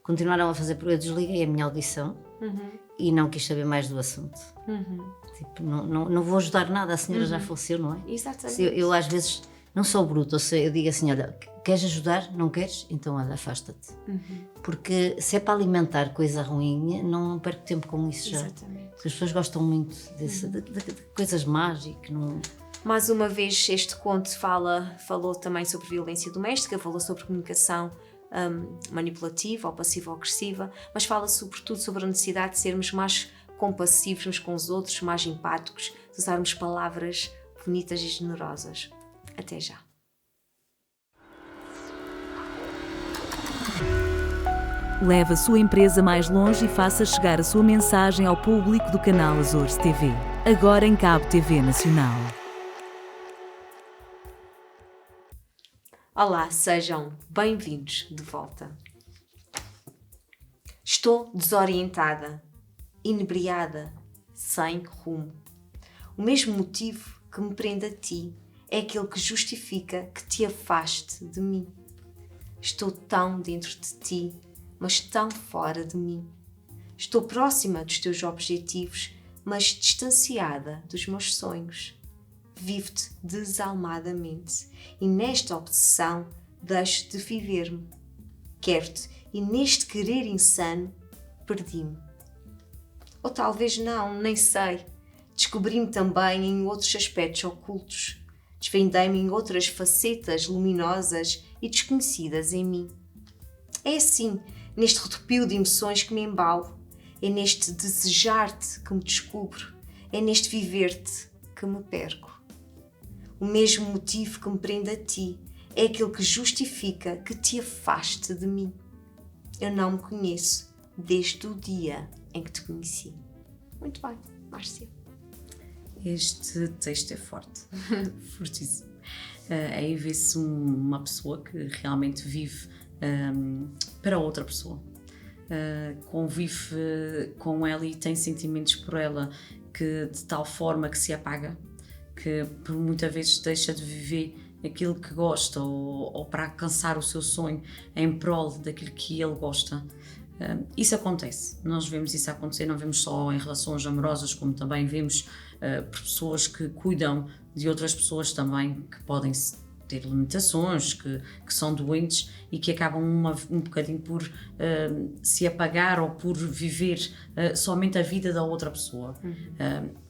Continuaram a fazer, eu desliguei a minha audição e não quis saber mais do assunto. Tipo, não vou ajudar nada, a senhora já faleceu, não é? Exatamente. Se eu às vezes não sou bruta, eu digo assim, olha, queres ajudar? Não queres? Então olha, afasta-te. Porque se é para alimentar coisa ruim, não perco tempo com isso já. Exatamente. Porque as pessoas gostam muito de coisas más e que não... Mais uma vez, este conto falou também sobre violência doméstica, falou sobre comunicação manipulativa ou passivo-agressiva, mas fala sobretudo sobre a necessidade de sermos mais compassivos uns com os outros, mais empáticos, de usarmos palavras bonitas e generosas. Até já. Leve a sua empresa mais longe e faça chegar a sua mensagem ao público do canal Azores TV. Agora em Cabo TV Nacional. Olá, sejam bem-vindos de volta. Estou desorientada, inebriada, sem rumo. O mesmo motivo que me prende a ti é aquele que justifica que te afaste de mim. Estou tão dentro de ti, mas tão fora de mim. Estou próxima dos teus objetivos, mas distanciada dos meus sonhos. vivo-te desalmadamente e nesta obsessão deixo de viver-me. Quero-te e neste querer insano perdi-me. Ou talvez não, nem sei. Descobri-me também em outros aspectos ocultos. Desvendei-me em outras facetas luminosas e desconhecidas em mim. É assim, neste retopio de emoções que me embalo. É neste desejar-te que me descubro. É neste viver-te que me perco. O mesmo motivo que me prende a ti é aquele que justifica que te afaste de mim. Eu não me conheço desde o dia em que te conheci. Muito bem, Márcia. Este texto é forte, fortíssimo. Aí vê-se uma pessoa que realmente vive para outra pessoa. Convive com ela e tem sentimentos por ela que de tal forma que se apaga, que por muitas vezes deixa de viver aquilo que gosta ou para alcançar o seu sonho em prol daquilo que ele gosta. Isso acontece, nós vemos isso acontecer, não vemos só em relações amorosas, como também vemos pessoas que cuidam de outras pessoas também, que podem ter limitações, que são doentes e que acabam um bocadinho por se apagar ou por viver somente a vida da outra pessoa.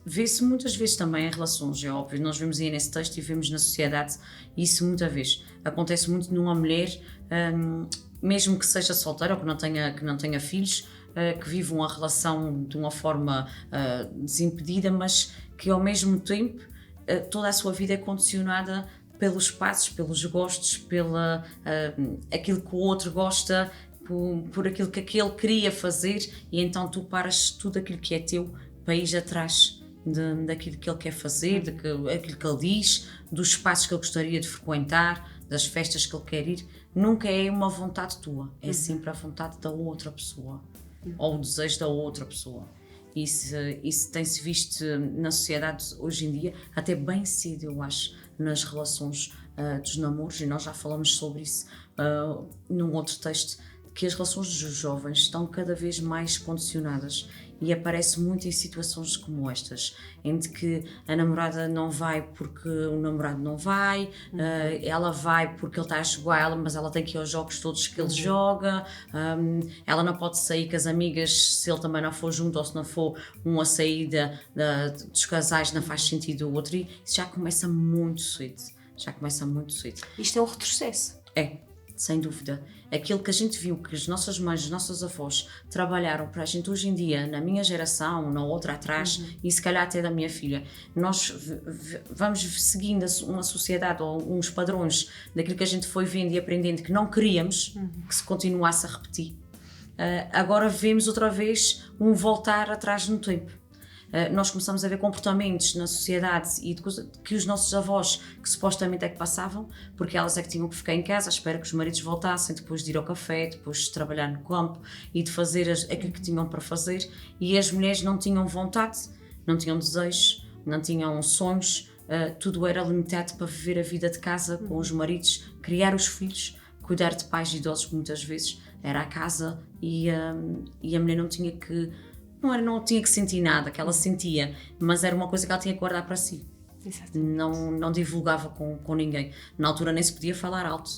Vê-se muitas vezes também em relações, é óbvio, nós vemos aí nesse texto e vemos na sociedade isso muitas vezes. Acontece muito numa mulher, mesmo que seja solteira ou que não tenha filhos, que vive uma relação de uma forma desimpedida, mas que ao mesmo tempo toda a sua vida é condicionada pelos passos, pelos gostos, pela aquilo que o outro gosta, por aquilo que aquele queria fazer, e então tu paras tudo aquilo que é teu para ir atrás daquilo que ele quer fazer, daquilo que ele diz, dos espaços que ele gostaria de frequentar, das festas que ele quer ir. Nunca é uma vontade tua, é sempre a vontade da outra pessoa, ou o desejo da outra pessoa. Isso tem-se visto na sociedade hoje em dia, até bem cedo, eu acho, nas relações dos namoros, e nós já falamos sobre isso num outro texto, que as relações dos jovens estão cada vez mais condicionadas e aparece muito em situações como estas, em que a namorada não vai porque o namorado não vai, ela vai porque ele está a jogar ela, mas ela tem que ir aos jogos todos que ele joga, ela não pode sair com as amigas se ele também não for junto, ou se não for uma saída dos casais não faz sentido o outro, e isso já começa muito cedo, Isto é um retrocesso. É, sem dúvida. Aquilo que a gente viu que as nossas mães, os nossos avós trabalharam para a gente hoje em dia, na minha geração, na outra atrás, e se calhar até da minha filha, nós vamos seguindo uma sociedade ou uns padrões daquilo que a gente foi vendo e aprendendo que não queríamos que se continuasse a repetir. Agora vemos outra vez um voltar atrás no tempo. Nós começamos a ver comportamentos na sociedade e que os nossos avós, que supostamente é que passavam, porque elas é que tinham que ficar em casa à espera que os maridos voltassem, depois de ir ao café, depois de trabalhar no campo e de fazer aquilo que tinham para fazer, e as mulheres não tinham vontade, não tinham desejos, não tinham sonhos, tudo era limitado para viver a vida de casa com os maridos, criar os filhos, cuidar de pais idosos, muitas vezes era a casa, e a mulher não tinha que sentir nada, que ela sentia, mas era uma coisa que ela tinha que guardar para si. Não divulgava com ninguém. Na altura nem se podia falar alto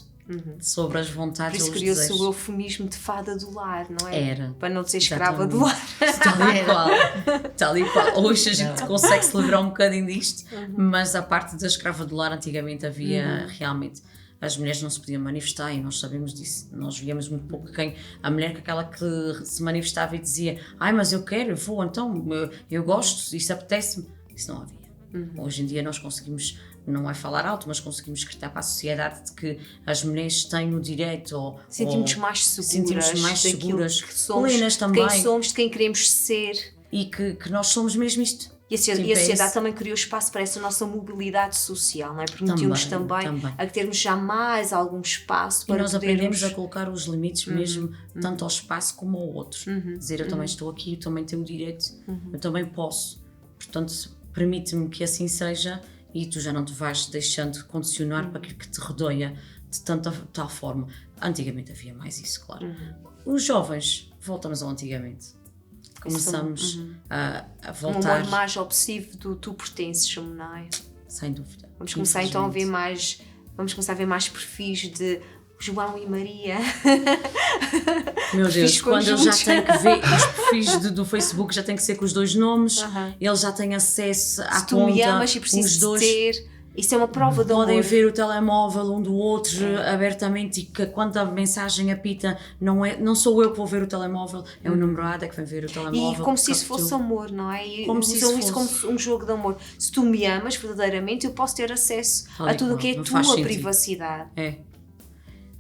sobre as vontades ou os desejos. Por isso criou-se o eufemismo de fada do lar, não é? Era. Para não ser escrava do lar. Tal e qual. Hoje a gente consegue celebrar um bocadinho disto, mas a parte da escrava do lar antigamente havia realmente. As mulheres não se podiam manifestar e nós sabemos disso. Nós víamos muito pouco a mulher que aquela que se manifestava e dizia mas eu quero, eu vou, então, eu gosto, isso apetece-me. Isso não havia. Hoje em dia nós conseguimos, não é falar alto, mas conseguimos gritar para a sociedade de que as mulheres têm o direito sentimos mais seguras que somos, plenas também. De quem somos, de quem queremos ser. E que nós somos mesmo isto. E a sociedade também criou espaço para essa nossa mobilidade social, não é? Permitiu-nos também a termos já mais algum espaço para nós aprendemos a colocar os limites mesmo, tanto ao espaço como ao outro. Dizer, eu também estou aqui, eu também tenho o direito, eu também posso. Portanto, permite-me que assim seja e tu já não te vais deixando condicionar para aquilo que te rodeia de tal forma. Antigamente havia mais isso, claro. Os jovens, voltamos ao antigamente. Começamos a voltar. Um amor mais obsessivo do tu pertences, não é? Sem dúvida. Vamos começar então a ver Infelizmente. mais perfis de João e Maria. Meu Deus, Perfis quando eu já conjuntos. tenho que ver os perfis do Facebook, já tem que ser com os 2 nomes, Aham. ele já tem acesso à Se tu conta, me amas e os preciso dois ter, isso é uma prova de amor. podem ver o telemóvel um do outro abertamente, e que quando a mensagem apita, não sou eu que vou ver o telemóvel, é o namorado que vai ver o telemóvel. E como se isso porque fosse amor, não é? E Como se usam isso isso como um jogo de amor. Se tu me amas verdadeiramente, eu posso ter acesso Tal a e tudo o qual, que é não a faz tua sentido. privacidade. É.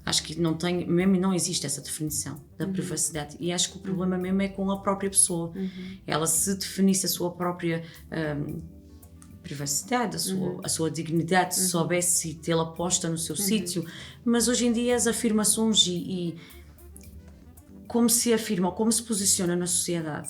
Acho que não existe essa definição da privacidade, e acho que o problema mesmo é com a própria pessoa. Ela se definisse a sua própria privacidade, a sua dignidade, se soubesse e tê-la posta no seu sítio, mas hoje em dia as afirmações e como se afirma, como se posiciona na sociedade,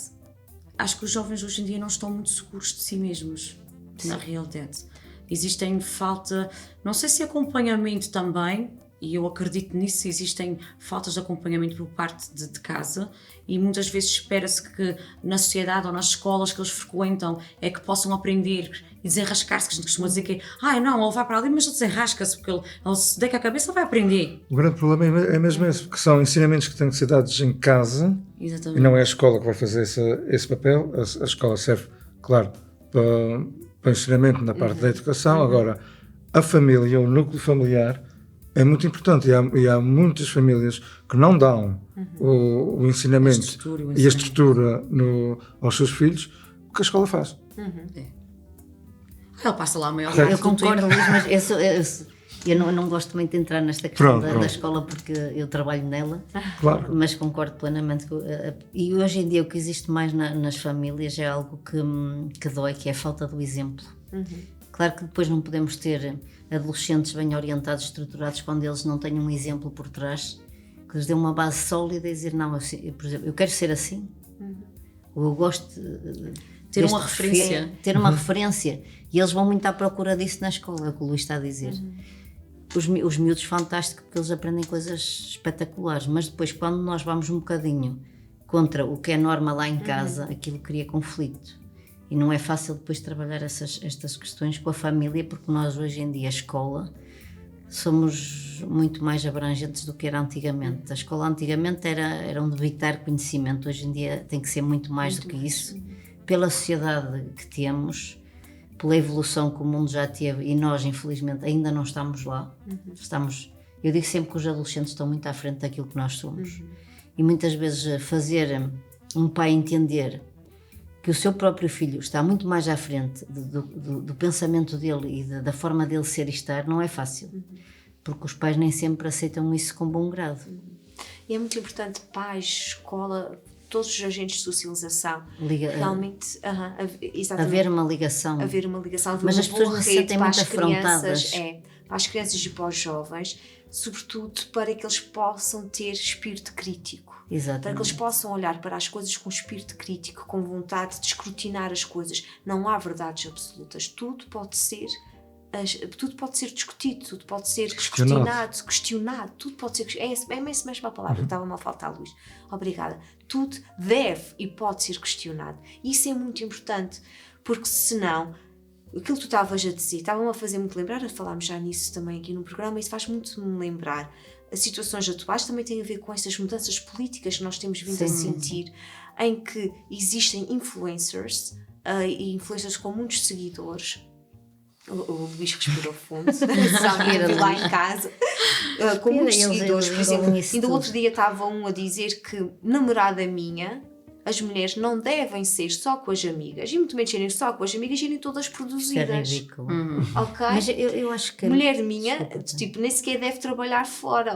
acho que os jovens hoje em dia não estão muito seguros de si mesmos, na realidade. Existem falta, não sei se acompanhamento também, e eu acredito nisso, existem faltas de acompanhamento por parte de casa, e muitas vezes espera-se que na sociedade ou nas escolas que eles frequentam é que possam aprender e desenrascar-se, que a gente costuma dizer que não, ele vai para ali mas ele desenrasca-se, porque ele se deca a cabeça vai aprender. O grande problema é mesmo esse, porque são ensinamentos que têm que ser dados em casa. Exatamente. E não é a escola que vai fazer esse papel. A escola serve, claro, para o ensinamento na parte da educação. Agora, a família, o núcleo familiar, é muito importante. E há muitas famílias que não dão o ensinamento e a estrutura aos seus filhos, o que a escola faz. Ele passa lá a maior Correto. parte Eu do tempo. concordo, Luís, mas eu não gosto muito de entrar nesta questão da escola, porque eu trabalho nela, Claro. mas concordo plenamente. E hoje em dia o que existe mais nas famílias é algo que dói, que é a falta do exemplo. Claro que depois não podemos ter adolescentes bem orientados, estruturados, quando eles não têm um exemplo por trás, que lhes dê uma base sólida e dizer, não, por exemplo, eu quero ser assim, ou eu gosto Ter deste uma referência. ter uma referência, e eles vão muito à procura disso na escola, é o que o Luís está a dizer. Os miúdos, fantástico, porque eles aprendem coisas espetaculares, mas depois quando nós vamos um bocadinho contra o que é norma lá em casa, aquilo cria conflito. E não é fácil depois trabalhar estas questões com a família, porque nós hoje em dia, a escola, somos muito mais abrangentes do que era antigamente. A escola antigamente era um debitar conhecimento, hoje em dia tem que ser muito mais do que isso, pela sociedade que temos, pela evolução que o mundo já teve, e nós, infelizmente, ainda não estamos lá. Eu digo sempre que os adolescentes estão muito à frente daquilo que nós somos. E muitas vezes fazer um pai entender que o seu próprio filho está muito mais à frente do pensamento dele e da forma dele ser e estar, não é fácil. Porque os pais nem sempre aceitam isso com bom grado. E é muito importante, pais, escola, todos os agentes de socialização, realmente Haver uma ligação. Haver uma ligação, haver Mas uma as pessoas boa não se rede sentem para muito as crianças, afrontadas. para as crianças e para os jovens, sobretudo para que eles possam ter espírito crítico. Exatamente. Para que eles possam olhar para as coisas com espírito crítico, com vontade de escrutinar as coisas. Não há verdades absolutas. Tudo pode ser discutido, tudo pode ser questionado, tudo pode ser. É essa mesma palavra que estava-me a faltar, Luís. Obrigada. Tudo deve e pode ser questionado. Isso é muito importante, porque senão, aquilo que tu estavas a dizer, estava-me a fazer muito lembrar, falámos já nisso também aqui no programa, isso faz muito me lembrar. As situações atuais também têm a ver com essas mudanças políticas que nós temos vindo a sentir, em que existem influencers e influencers com muitos seguidores. O Luís respirou fundo, se alguém vir lá em casa, com muitos seguidores, por exemplo. Ainda outro dia estava um a dizer que, namorada minha, as mulheres não devem ser só com as amigas, e muito menos serem só com as amigas, irem todas produzidas. É ridículo. Ok? Mas eu acho que... Mulher minha, tipo, nem sequer deve trabalhar fora.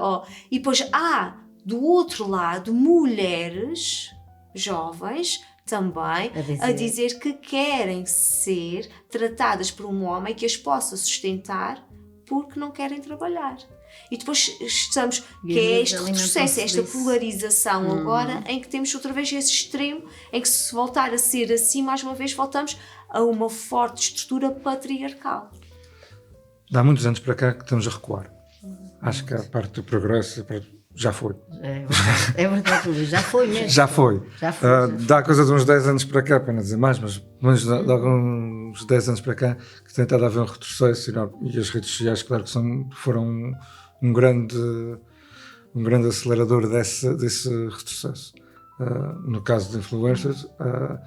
E depois há, do outro lado, mulheres jovens também a dizer que querem ser tratadas por um homem que as possa sustentar porque não querem trabalhar. E depois estamos, que é este retrocesso, esta polarização agora, em que temos outra vez esse extremo, em que se voltar a ser assim, mais uma vez voltamos a uma forte estrutura patriarcal. Há muitos anos para cá que estamos a recuar. Acho que a parte do progresso já foi. É verdade, Luís, já foi mesmo. Já foi. Já foi, já foi. Dá coisa de uns 10 anos para cá, para não dizer mais, mas de alguns 10 anos para cá, que tem estado a haver um retrocesso e as redes sociais, claro que foram um grande acelerador desse retrocesso. No caso de influencers, a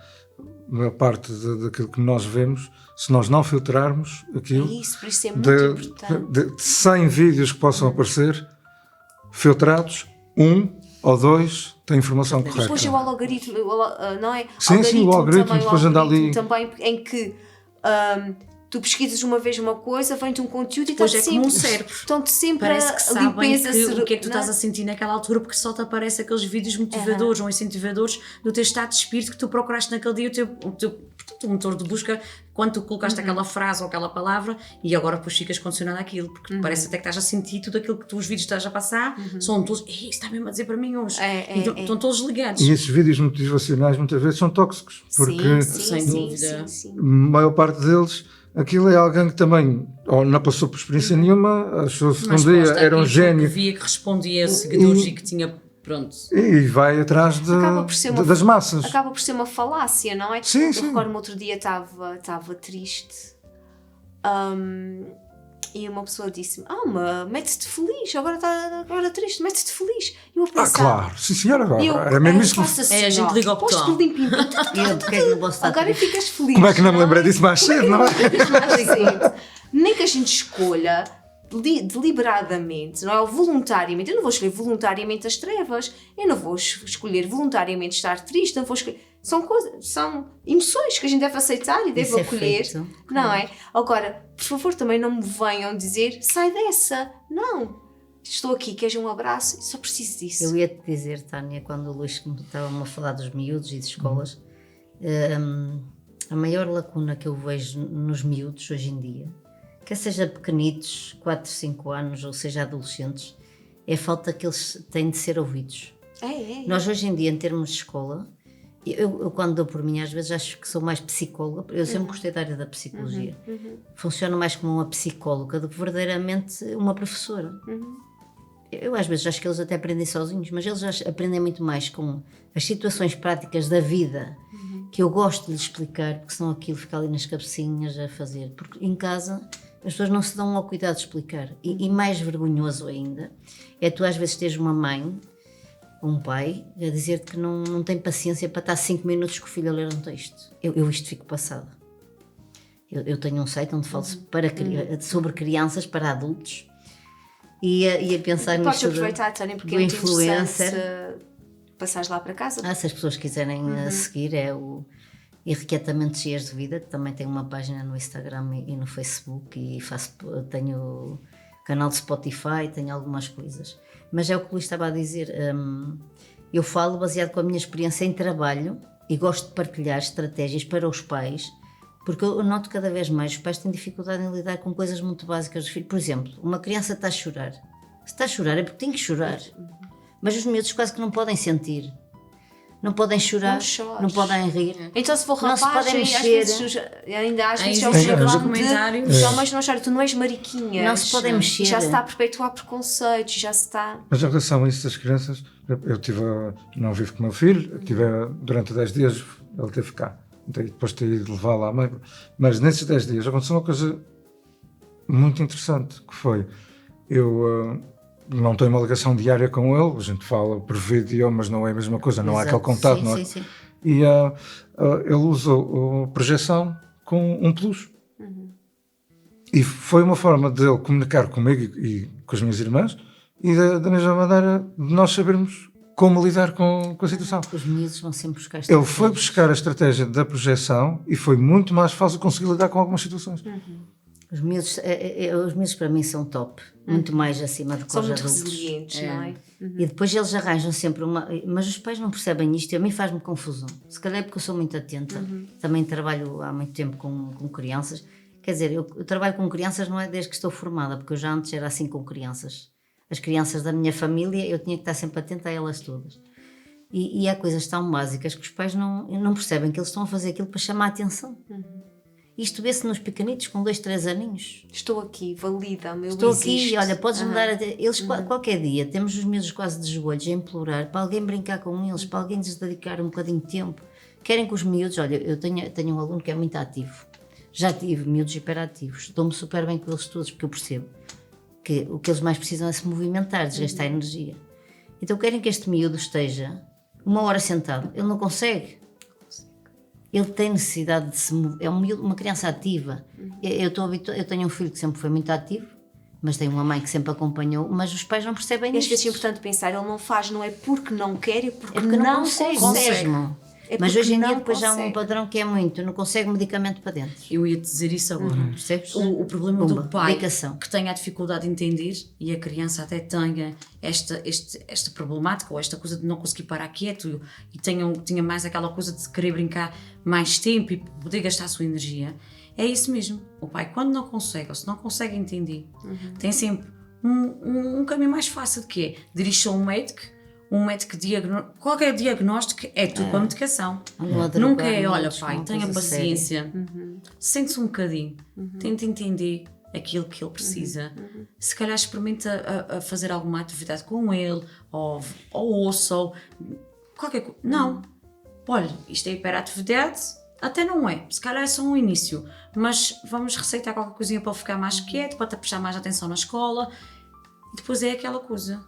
maior parte daquilo que nós vemos, se nós não filtrarmos aquilo, Por isso é muito importante. de 100 vídeos que possam aparecer, filtrados, 1 ou 2 têm informação correta. Depois é o algoritmo, não é? Sim, o algoritmo depois anda ali. Também em que tu pesquisas uma vez uma coisa, vem-te um conteúdo e Pois estás é como sempre, um cérebro. estão-te sempre Parece que a sabem limpeza o que é que tu estás a não? sentir naquela altura, porque só te aparece aqueles vídeos motivadores ou incentivadores do teu estado de espírito que tu procuraste naquele dia, o motor de busca, quando tu colocaste aquela frase ou aquela palavra, e agora depois ficas condicionado àquilo, porque parece até que estás a sentir tudo aquilo que tu, os vídeos estás a passar, são todos, isso está mesmo a dizer para mim hoje. Estão todos ligados. E esses vídeos motivacionais muitas vezes são tóxicos, porque Sem dúvida. a maior parte deles, aquilo é alguém que também ou não passou por experiência nenhuma, achou-se que um dia era um gênio que via que respondia a seguidores e que tinha, pronto. e vai atrás das massas. Acaba por ser uma falácia, não é? Sim, Eu sim. recordo-me outro dia estava triste e uma pessoa disse-me: mete-te feliz, agora triste, mete-te feliz. E eu a pensar, Claro, sim senhora, eu era mesmo isso. faço assim, É, a gente liga ao posto botão. limpinho. Eu, porque é que não posso estar Agora triste? ficas feliz. Como é que não me lembrei disso mais cedo, não é? Nem que a gente escolha deliberadamente, não é? Ou voluntariamente. Eu não vou escolher voluntariamente as trevas, eu não vou escolher voluntariamente estar triste, não vou escolher. São emoções que a gente deve aceitar e deve Isso é acolher, feito, não é? Agora, por favor, também não me venham dizer sai dessa. Não. Estou aqui, queres um abraço? Só preciso disso. Eu ia-te dizer, Tânia, quando o Luís estava-me a falar dos miúdos e de escolas, a maior lacuna que eu vejo nos miúdos hoje em dia, quer seja pequenitos, 4, 5 anos, ou seja adolescentes, é a falta que eles têm de ser ouvidos. Nós hoje em dia, em termos de escola, eu quando dou por mim, às vezes acho que sou mais psicóloga, eu sempre gostei da área da psicologia, funciono mais como uma psicóloga do que verdadeiramente uma professora. Eu às vezes acho que eles até aprendem sozinhos, mas eles já aprendem muito mais com as situações práticas da vida, que eu gosto de lhes explicar, porque senão aquilo fica ali nas cabecinhas a fazer. Porque em casa as pessoas não se dão ao cuidado de explicar. E mais vergonhoso ainda é tu às vezes teres uma mãe, um pai, a dizer-te que não tem paciência para estar 5 minutos com o filho a ler um texto. Eu isto fico passada. Eu tenho um site onde falo sobre crianças para adultos, e a pensar nisso. Podes aproveitar, Tânia, porque é muito interessante passares lá para casa. Se as pessoas quiserem seguir, é o Irrequietamente Cheias de Vida, que também tem uma página no Instagram e no Facebook, e tenho canal de Spotify, tenho algumas coisas. Mas é o que o Luís estava a dizer, eu falo baseado com a minha experiência em trabalho e gosto de partilhar estratégias para os pais, porque eu noto cada vez mais os pais têm dificuldade em lidar com coisas muito básicas dos filhos. Por exemplo, uma criança está a chorar. Se está a chorar é porque tem que chorar. Mas os miúdos quase que não podem sentir. Não podem chorar, não podem rir. Então se for não rapaz, se podem às mexer. vezes ainda às vezes já existe ouvi lá falar comentários. de homens não choram, tu não és mariquinha. Não se podem mexer. Já se está a perpetuar preconceitos, já se está... Mas em relação a isso das crianças, não vivo com o meu filho, durante 10 dias ele teve cá. Depois de ir levá-lo à mãe. Mas nesses 10 dias aconteceu uma coisa muito interessante, que foi, eu não tenho uma ligação diária com ele, a gente fala por vídeo, mas não é a mesma coisa, não há aquele contato. Sim, não é? sim. E ele usou a projeção com um plus. E foi uma forma dele comunicar comigo e com as minhas irmãs, e da mesma maneira de nós sabermos como lidar com a situação. Os miúdos vão sempre buscar Ele foi buscar a estratégia da projeção e foi muito mais fácil conseguir lidar com algumas situações. Os miúdos para mim são top, muito mais acima do que São os muito adultos. resilientes, não é? E depois eles arranjam sempre uma... Mas os pais não percebem isto e a mim faz-me confusão. Se calhar é porque eu sou muito atenta. Também trabalho há muito tempo com crianças. Quer dizer, eu trabalho com crianças não é desde que estou formada, porque eu já antes era assim com crianças. As crianças da minha família, eu tinha que estar sempre atenta a elas todas. E há coisas tão básicas que os pais não percebem que eles estão a fazer aquilo para chamar a atenção. Isto vê-se nos pequenitos com 2, 3 aninhos. Estou aqui, valida-me, eu Estou existo. aqui, olha, podes-me dar... Eles, qualquer dia, temos os miúdos quase de joelhos a implorar para alguém brincar com eles, para alguém lhes dedicar um bocadinho de tempo. Querem que os miúdos... Olha, eu tenho um aluno que é muito ativo. Já tive miúdos hiperativos. Dou-me super bem com eles todos, porque eu percebo que o que eles mais precisam é se movimentar, desgastar energia. Então querem que este miúdo esteja 1 hora sentado. Ele não consegue. Ele tem necessidade de se mover. É uma criança ativa. Eu tenho um filho que sempre foi muito ativo, mas tenho uma mãe que sempre acompanhou, mas os pais não percebem E às isto. vezes é importante pensar, ele não faz, não é porque não quer, é porque, É porque não consegue. consegue mesmo. É Mas porque hoje em dia não depois há um consegue. padrão que é muito, não consegue medicamento para dentro. Eu ia te dizer isso agora. Percebes? O problema Bumba, do pai dedicação. que tenha a dificuldade de entender e a criança até tenha esta problemática ou esta coisa de não conseguir parar quieto e tinha mais aquela coisa de querer brincar mais tempo e poder gastar a sua energia, é isso mesmo. O pai, quando não consegue ou se não consegue entender, tem sempre um caminho mais fácil, que é dirigir a um médico. Qualquer diagnóstico é tudo com a medicação. Nunca é, olha pai, tenha paciência, sente-se um bocadinho, tenta entender aquilo que ele precisa. Se calhar experimenta a fazer alguma atividade com ele, ou ouça, ou qualquer coisa. Não, olha, isto é hiperatividade, até não é, se calhar é só um início, mas vamos receitar qualquer coisinha para ele ficar mais quieto, para te prestar mais atenção na escola. E depois é aquela coisa.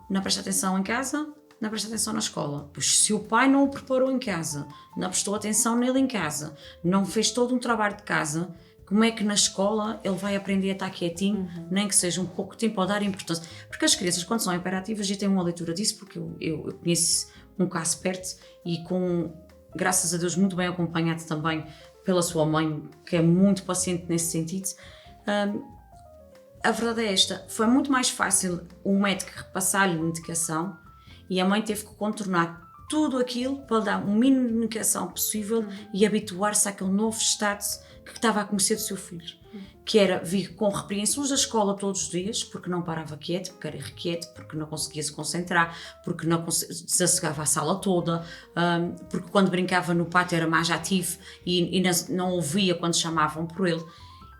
Não presta atenção em casa, não presta atenção na escola. Pois se o pai não o preparou em casa, não prestou atenção nele em casa, não fez todo um trabalho de casa, como é que na escola ele vai aprender a estar quietinho, nem que seja um pouco tempo a dar importância? Porque as crianças, quando são hiperativas, e tenho uma leitura disso, porque eu conheço um caso perto e graças a Deus, muito bem acompanhado também pela sua mãe, que é muito paciente nesse sentido. A verdade é esta, foi muito mais fácil o médico repassar-lhe medicação e a mãe teve que contornar tudo aquilo para lhe dar o mínimo de medicação possível e habituar-se àquele novo estado que estava a conhecer do seu filho, que era vir com repreensões da escola todos os dias, porque não parava quieto, porque era irrequieto, porque não conseguia se concentrar, porque não desassegava a sala toda, porque quando brincava no pátio era mais ativo e não ouvia quando chamavam por ele.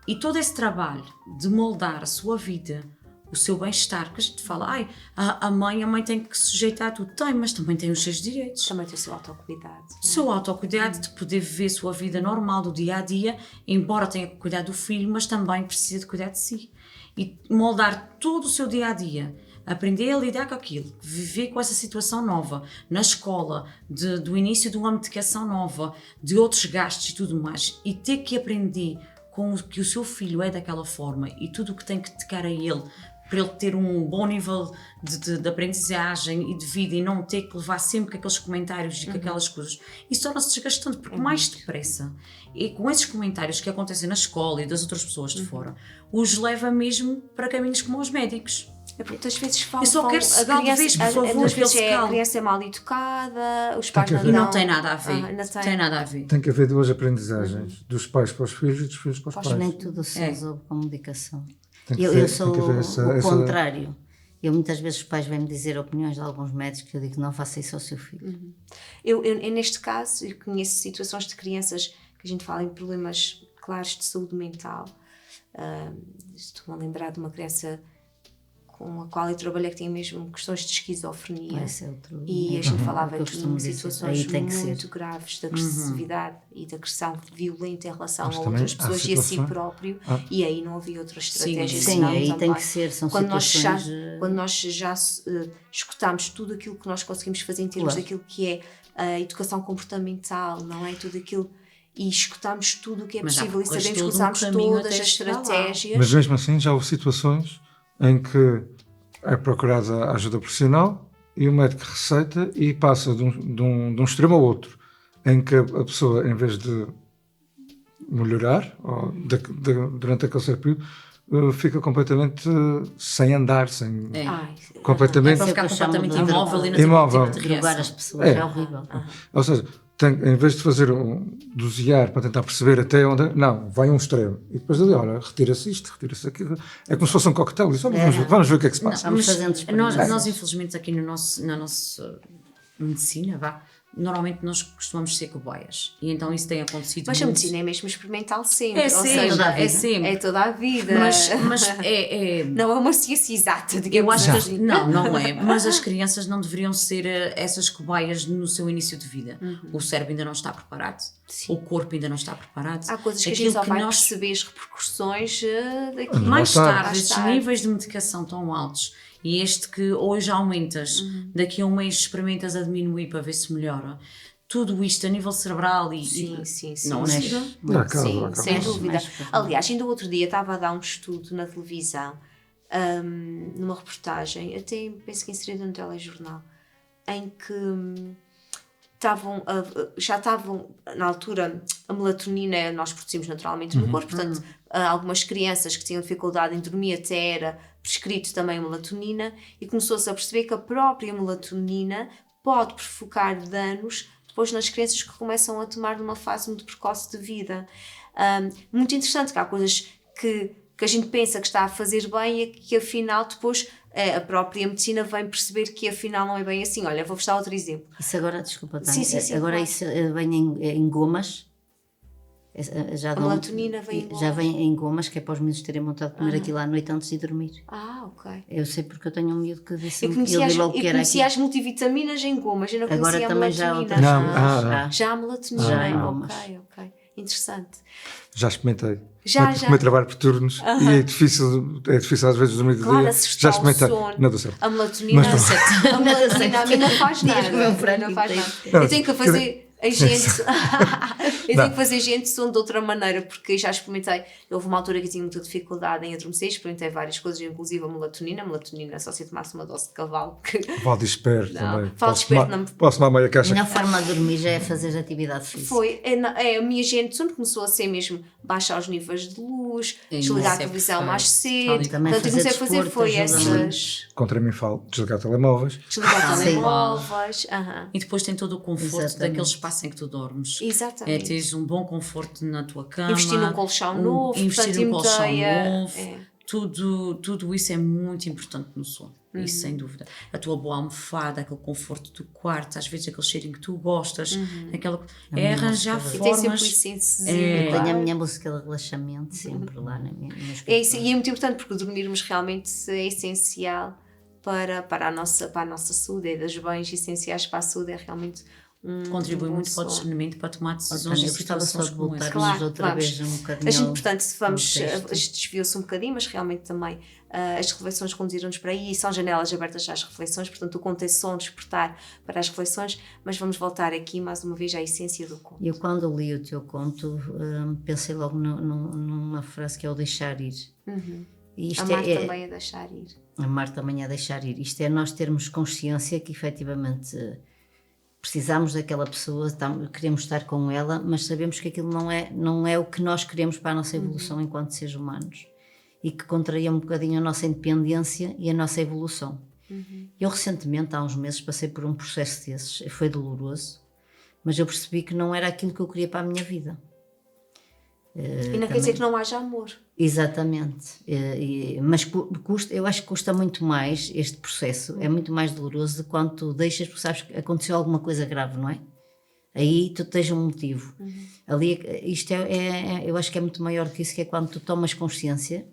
E todo esse trabalho de moldar a sua vida, o seu bem-estar, que a gente fala, a mãe tem que se sujeitar a tudo. Tem, mas também tem os seus direitos. Também tem o seu autocuidado. O seu autocuidado de poder viver a sua vida normal do dia a dia, embora tenha que cuidar do filho, mas também precisa de cuidar de si. E moldar todo o seu dia a dia, aprender a lidar com aquilo, viver com essa situação nova, na escola, do início de uma medicação nova, de outros gastos e tudo mais, e ter que aprender com que o seu filho é daquela forma e tudo o que tem que dedicar a ele para ele ter um bom nível de aprendizagem e de vida e não ter que levar sempre com aqueles comentários e com aquelas coisas, isso torna-se desgastante, porque mais depressa, e com esses comentários que acontecem na escola e das outras pessoas de fora, os leva mesmo para caminhos como os médicos. Muitas vezes falam, Eu só quero secar de vez, por favor, muitas que ele vezes se a calme. criança é mal educada, os pais que não haver. E não dão- tem nada a ver, não tem nada a ver. Tem que haver 2 aprendizagens, dos pais para os filhos e dos filhos para os pais. Nem tudo se resolve com medicação. Tem que Eu haver- sou tem que haver o contrário. Eu muitas vezes os pais vêm-me dizer opiniões de alguns médicos que eu digo não faça isso ao seu filho. Eu, neste caso, eu conheço situações de crianças que a gente fala em problemas claros de saúde mental. Estou-me a lembrar de uma criança com a qual eu trabalhei que tinha mesmo questões de esquizofrenia. Esse é outro E a nível, gente que falava eu de costumo dizer. situações Aí tem que ser. muito graves de agressividade e de agressão violenta em relação Mas a também outras há pessoas e a si situações- próprio, e aí não havia outras estratégias. Sim, senão aí tem também. que ser, são quando nós já, situações... quando nós já escutámos tudo aquilo que nós conseguimos fazer em termos Claro. daquilo que é a educação comportamental, não é? Tudo aquilo, e escutámos tudo o que é Mas já possível e percorres sabemos que todo um usámos caminho todas até as chegar lá. estratégias. Mas mesmo assim já houve situações em que é procurada a ajuda profissional e o médico receita e passa de um extremo ao outro, em que a pessoa, em vez de melhorar ou durante aquele certo período, fica completamente sem andar, sem Ai, completamente. Para ficar eu chamo completamente de imóvel e não imóvel. ter tipo de Drogar reação. as pessoas é horrível. Ou seja, em vez de fazer dosear para tentar perceber até onde. Não, vai a um extremo. E depois ali, olha, retira-se isto, retira-se aquilo. É como se fosse um coquetel. Diz, olha, vamos ver o que é que se passa. Vamos Mas fazendo experiências. nós infelizmente aqui na nossa medicina, normalmente nós costumamos ser cobaias. E então isso tem acontecido Mas a muito. medicina é mesmo experimental sempre. É ou sempre, seja, é sempre. É toda a vida. Mas Não é uma ciência exata, eu digamos acho que assim. não é. Mas as crianças não deveriam ser essas cobaias no seu início de vida. O cérebro ainda não está preparado, Sim. o corpo ainda não está preparado. Há coisas que a Aquilo gente só que vai nós- perceber as repercussões daqui. Mais tarde. tarde, Mais estes tarde. níveis de medicação tão altos e este que hoje aumentas, daqui a um mês experimentas a diminuir para ver se melhora. Tudo isto a nível cerebral Sim, sim, sim. não Mexe ajuda. muito. Acaba, Sim, acaba. sem Mexe, dúvida. mexe bastante. Aliás, ainda outro dia estava a dar um estudo na televisão, numa reportagem, até penso que inserida no telejornal, em que já estavam, na altura, a melatonina nós produzimos naturalmente no corpo, portanto, algumas crianças que tinham dificuldade em dormir até era prescrito também melatonina e começou-se a perceber que a própria melatonina pode provocar danos depois nas crianças que começam a tomar numa fase muito precoce de vida. Muito interessante, que há coisas que a gente pensa que está a fazer bem e que afinal depois a própria medicina vem perceber que afinal não é bem assim. Olha, vou-vos dar outro exemplo. Isso agora, desculpa, Tânia, Sim, agora claro. isso vem em gomas. Já A melatonina vem em já gomas. vem em gomas, que é para os miúdos terem vontade de comer aquilo à noite antes de dormir. Ok. Eu sei porque eu tenho um miúdo que disse Eu conhecia, ele logo eu que era conhecia aquilo. as multivitaminas em gomas, eu não Agora conhecia a também já há melatonina. outras Não, já. Já a melatonina. Já em gomas. Ok. Interessante. Já experimentei. Já. Como trabalho por turnos e é difícil às vezes dormir de Claro, dia. assustar Já o experimentei. sono. Não deu certo. A melatonina, Mas a melatonina a mim não faz Dias nada. comer um frango Não faz inteiro. nada. Eu tenho que fazer a gente. Eu Não. tenho que fazer gente de sono de outra maneira, porque já experimentei. Houve uma altura que eu tinha muita dificuldade em adormecer, experimentei várias coisas, inclusive a melatonina. A melatonina só se eu tomasse uma dose de cavalo. Que... Vale desperto Não, também. Vale desperto, não. Posso tomar meia A caixa. melhor forma de dormir já é fazer atividade física. Foi, a minha gente de sono começou a ser mesmo baixar os níveis de luz, Isso desligar a é televisão perfeito. mais cedo. Também Portanto, eu fazer comecei a fazer desporto foi ajuda essas. Contra mim falo, desligar telemóveis. Desligar Sim. telemóveis. E depois tem todo o conforto Exatamente. daquele espaço em que tu dormes. Exatamente. É teres um bom conforto na tua cama. Investir num colchão novo, investir portanto, num colchão ideia. novo. É. Tudo isso é muito importante no sono. Uhum. Isso sem dúvida. A tua boa almofada, aquele conforto do quarto, às vezes aquele cheirinho que tu gostas, aquela... é arranjar música E tem sempre formas. isso em Eu tenho a minha música de relaxamento sempre lá no meu É escritório. isso, e é muito importante porque dormirmos realmente é essencial para a nossa saúde, é dos bens essenciais para a saúde, é realmente Contribui um bom muito para o sono. discernimento, para tomar decisões Tânia, em eu gostava só situações de como voltar essa. Claro, outra vamos. vez um bocadinho A gente, ao- portanto, vamos, ao texto. isto desviou-se um bocadinho, mas realmente também as reflexões conduziram-nos para aí e são janelas abertas às reflexões, portanto o conto é só despertar para as reflexões, mas vamos voltar aqui mais uma vez à essência do conto. Eu quando li o teu conto pensei logo numa frase que é o deixar ir. E isto Amar é, também a deixar ir. amar também é deixar ir. Isto é nós termos consciência que efetivamente precisamos daquela pessoa, queremos estar com ela, mas sabemos que aquilo não é o que nós queremos para a nossa evolução enquanto seres humanos e que contraria um bocadinho a nossa independência e a nossa evolução. Eu recentemente, há uns meses, passei por um processo desses, foi doloroso, mas eu percebi que não era aquilo que eu queria para a minha vida. E não quer dizer que não haja amor. Exatamente, mas custa, eu acho que custa muito mais este processo, é muito mais doloroso de quando tu deixas, porque sabes que aconteceu alguma coisa grave, não é? Aí tu tens um motivo. Ali, isto eu acho que é muito maior que isso, que é quando tu tomas consciência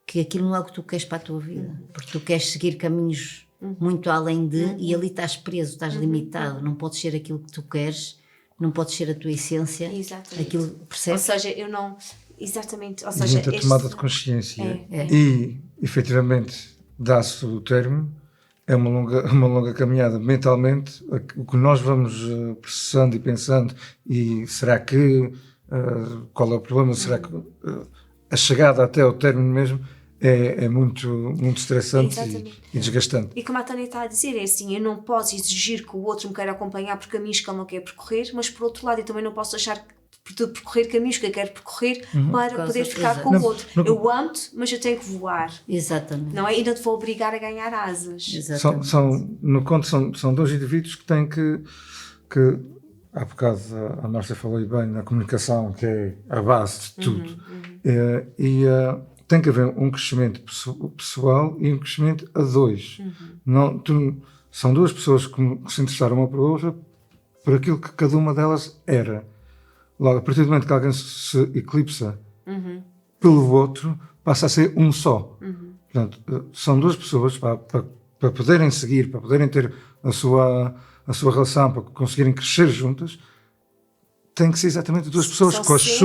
que aquilo não é o que tu queres para a tua vida, porque tu queres seguir caminhos muito além de, e ali estás preso, estás limitado, não podes ser aquilo que tu queres, não podes ser a tua essência, Exatamente. aquilo, Ou percebes? seja, eu não... Exatamente. Ou seja, Muita tomada de consciência É. e efetivamente dá-se o termo, é uma longa caminhada mentalmente, o que nós vamos processando e pensando, e será que qual é o problema, será que a chegada até ao término mesmo é muito estressante Exatamente. e desgastante. E como a Tânia está a dizer, é assim, eu não posso exigir que o outro me queira acompanhar por caminhos que ele não quer percorrer, mas por outro lado eu também não posso achar de percorrer caminhos que eu quero percorrer para Por poder causa- ficar exato. com o Não, outro. não- Eu amo-te, mas eu tenho que voar, Exatamente. não é? Ainda te vou obrigar a ganhar asas. Exatamente. No conto são dois indivíduos que têm que há bocado a Márcia falou bem na comunicação, que é a base de tudo, tem que haver um crescimento pessoal e um crescimento a dois. São duas pessoas que se interessaram uma pela outra por aquilo que cada uma delas era. Logo, a partir do momento que alguém se eclipsa pelo outro, passa a ser um só. Portanto, são duas pessoas para poderem seguir, para poderem ter a sua relação, para conseguirem crescer juntas, tem que ser exatamente duas pessoas São com as sempre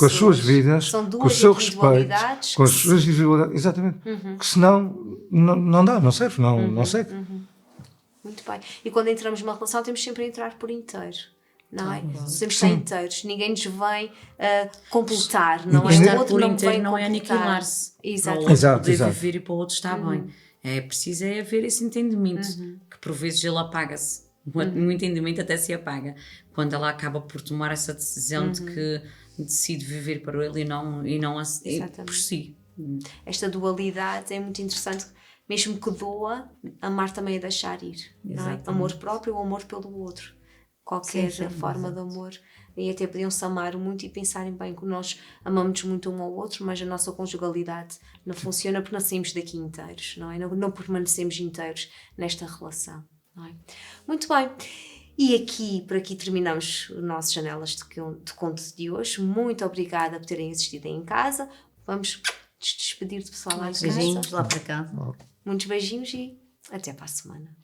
suas vidas, São duas com o seu respeito, individualidades com as suas individualidades, exatamente. Que senão não dá, não serve, não segue. Muito bem. E quando entramos numa relação, temos sempre a entrar por inteiro. Não é? Temos que estar Sim. inteiros. Ninguém nos vem completar. Não é? Estar O outro por não me inteiro vem não é completar. aniquilar-se. Para o Exato. outro Exato, poder exato. viver e para o outro estar bem. É preciso haver esse entendimento, que por vezes ele apaga-se. O entendimento até se apaga. Quando ela acaba por tomar essa decisão de que decide viver para ele e não por si. Esta dualidade é muito interessante. Mesmo que doa, amar também é deixar ir. Não é? Exatamente. Amor próprio ou amor pelo outro. Qualquer Sim, forma de amor. E até podiam-se amar muito e pensarem bem que nós amamos muito um ao outro, mas a nossa conjugalidade não funciona porque não saímos daqui inteiros, não é? Não permanecemos inteiros nesta relação, não é? Muito bem. E por aqui terminamos o nosso Janelas de Conto de hoje. Muito obrigada por terem assistido aí em casa. Vamos despedir do pessoal lá de casa. Beijinhos lá para casa. Muitos beijinhos e até para a semana.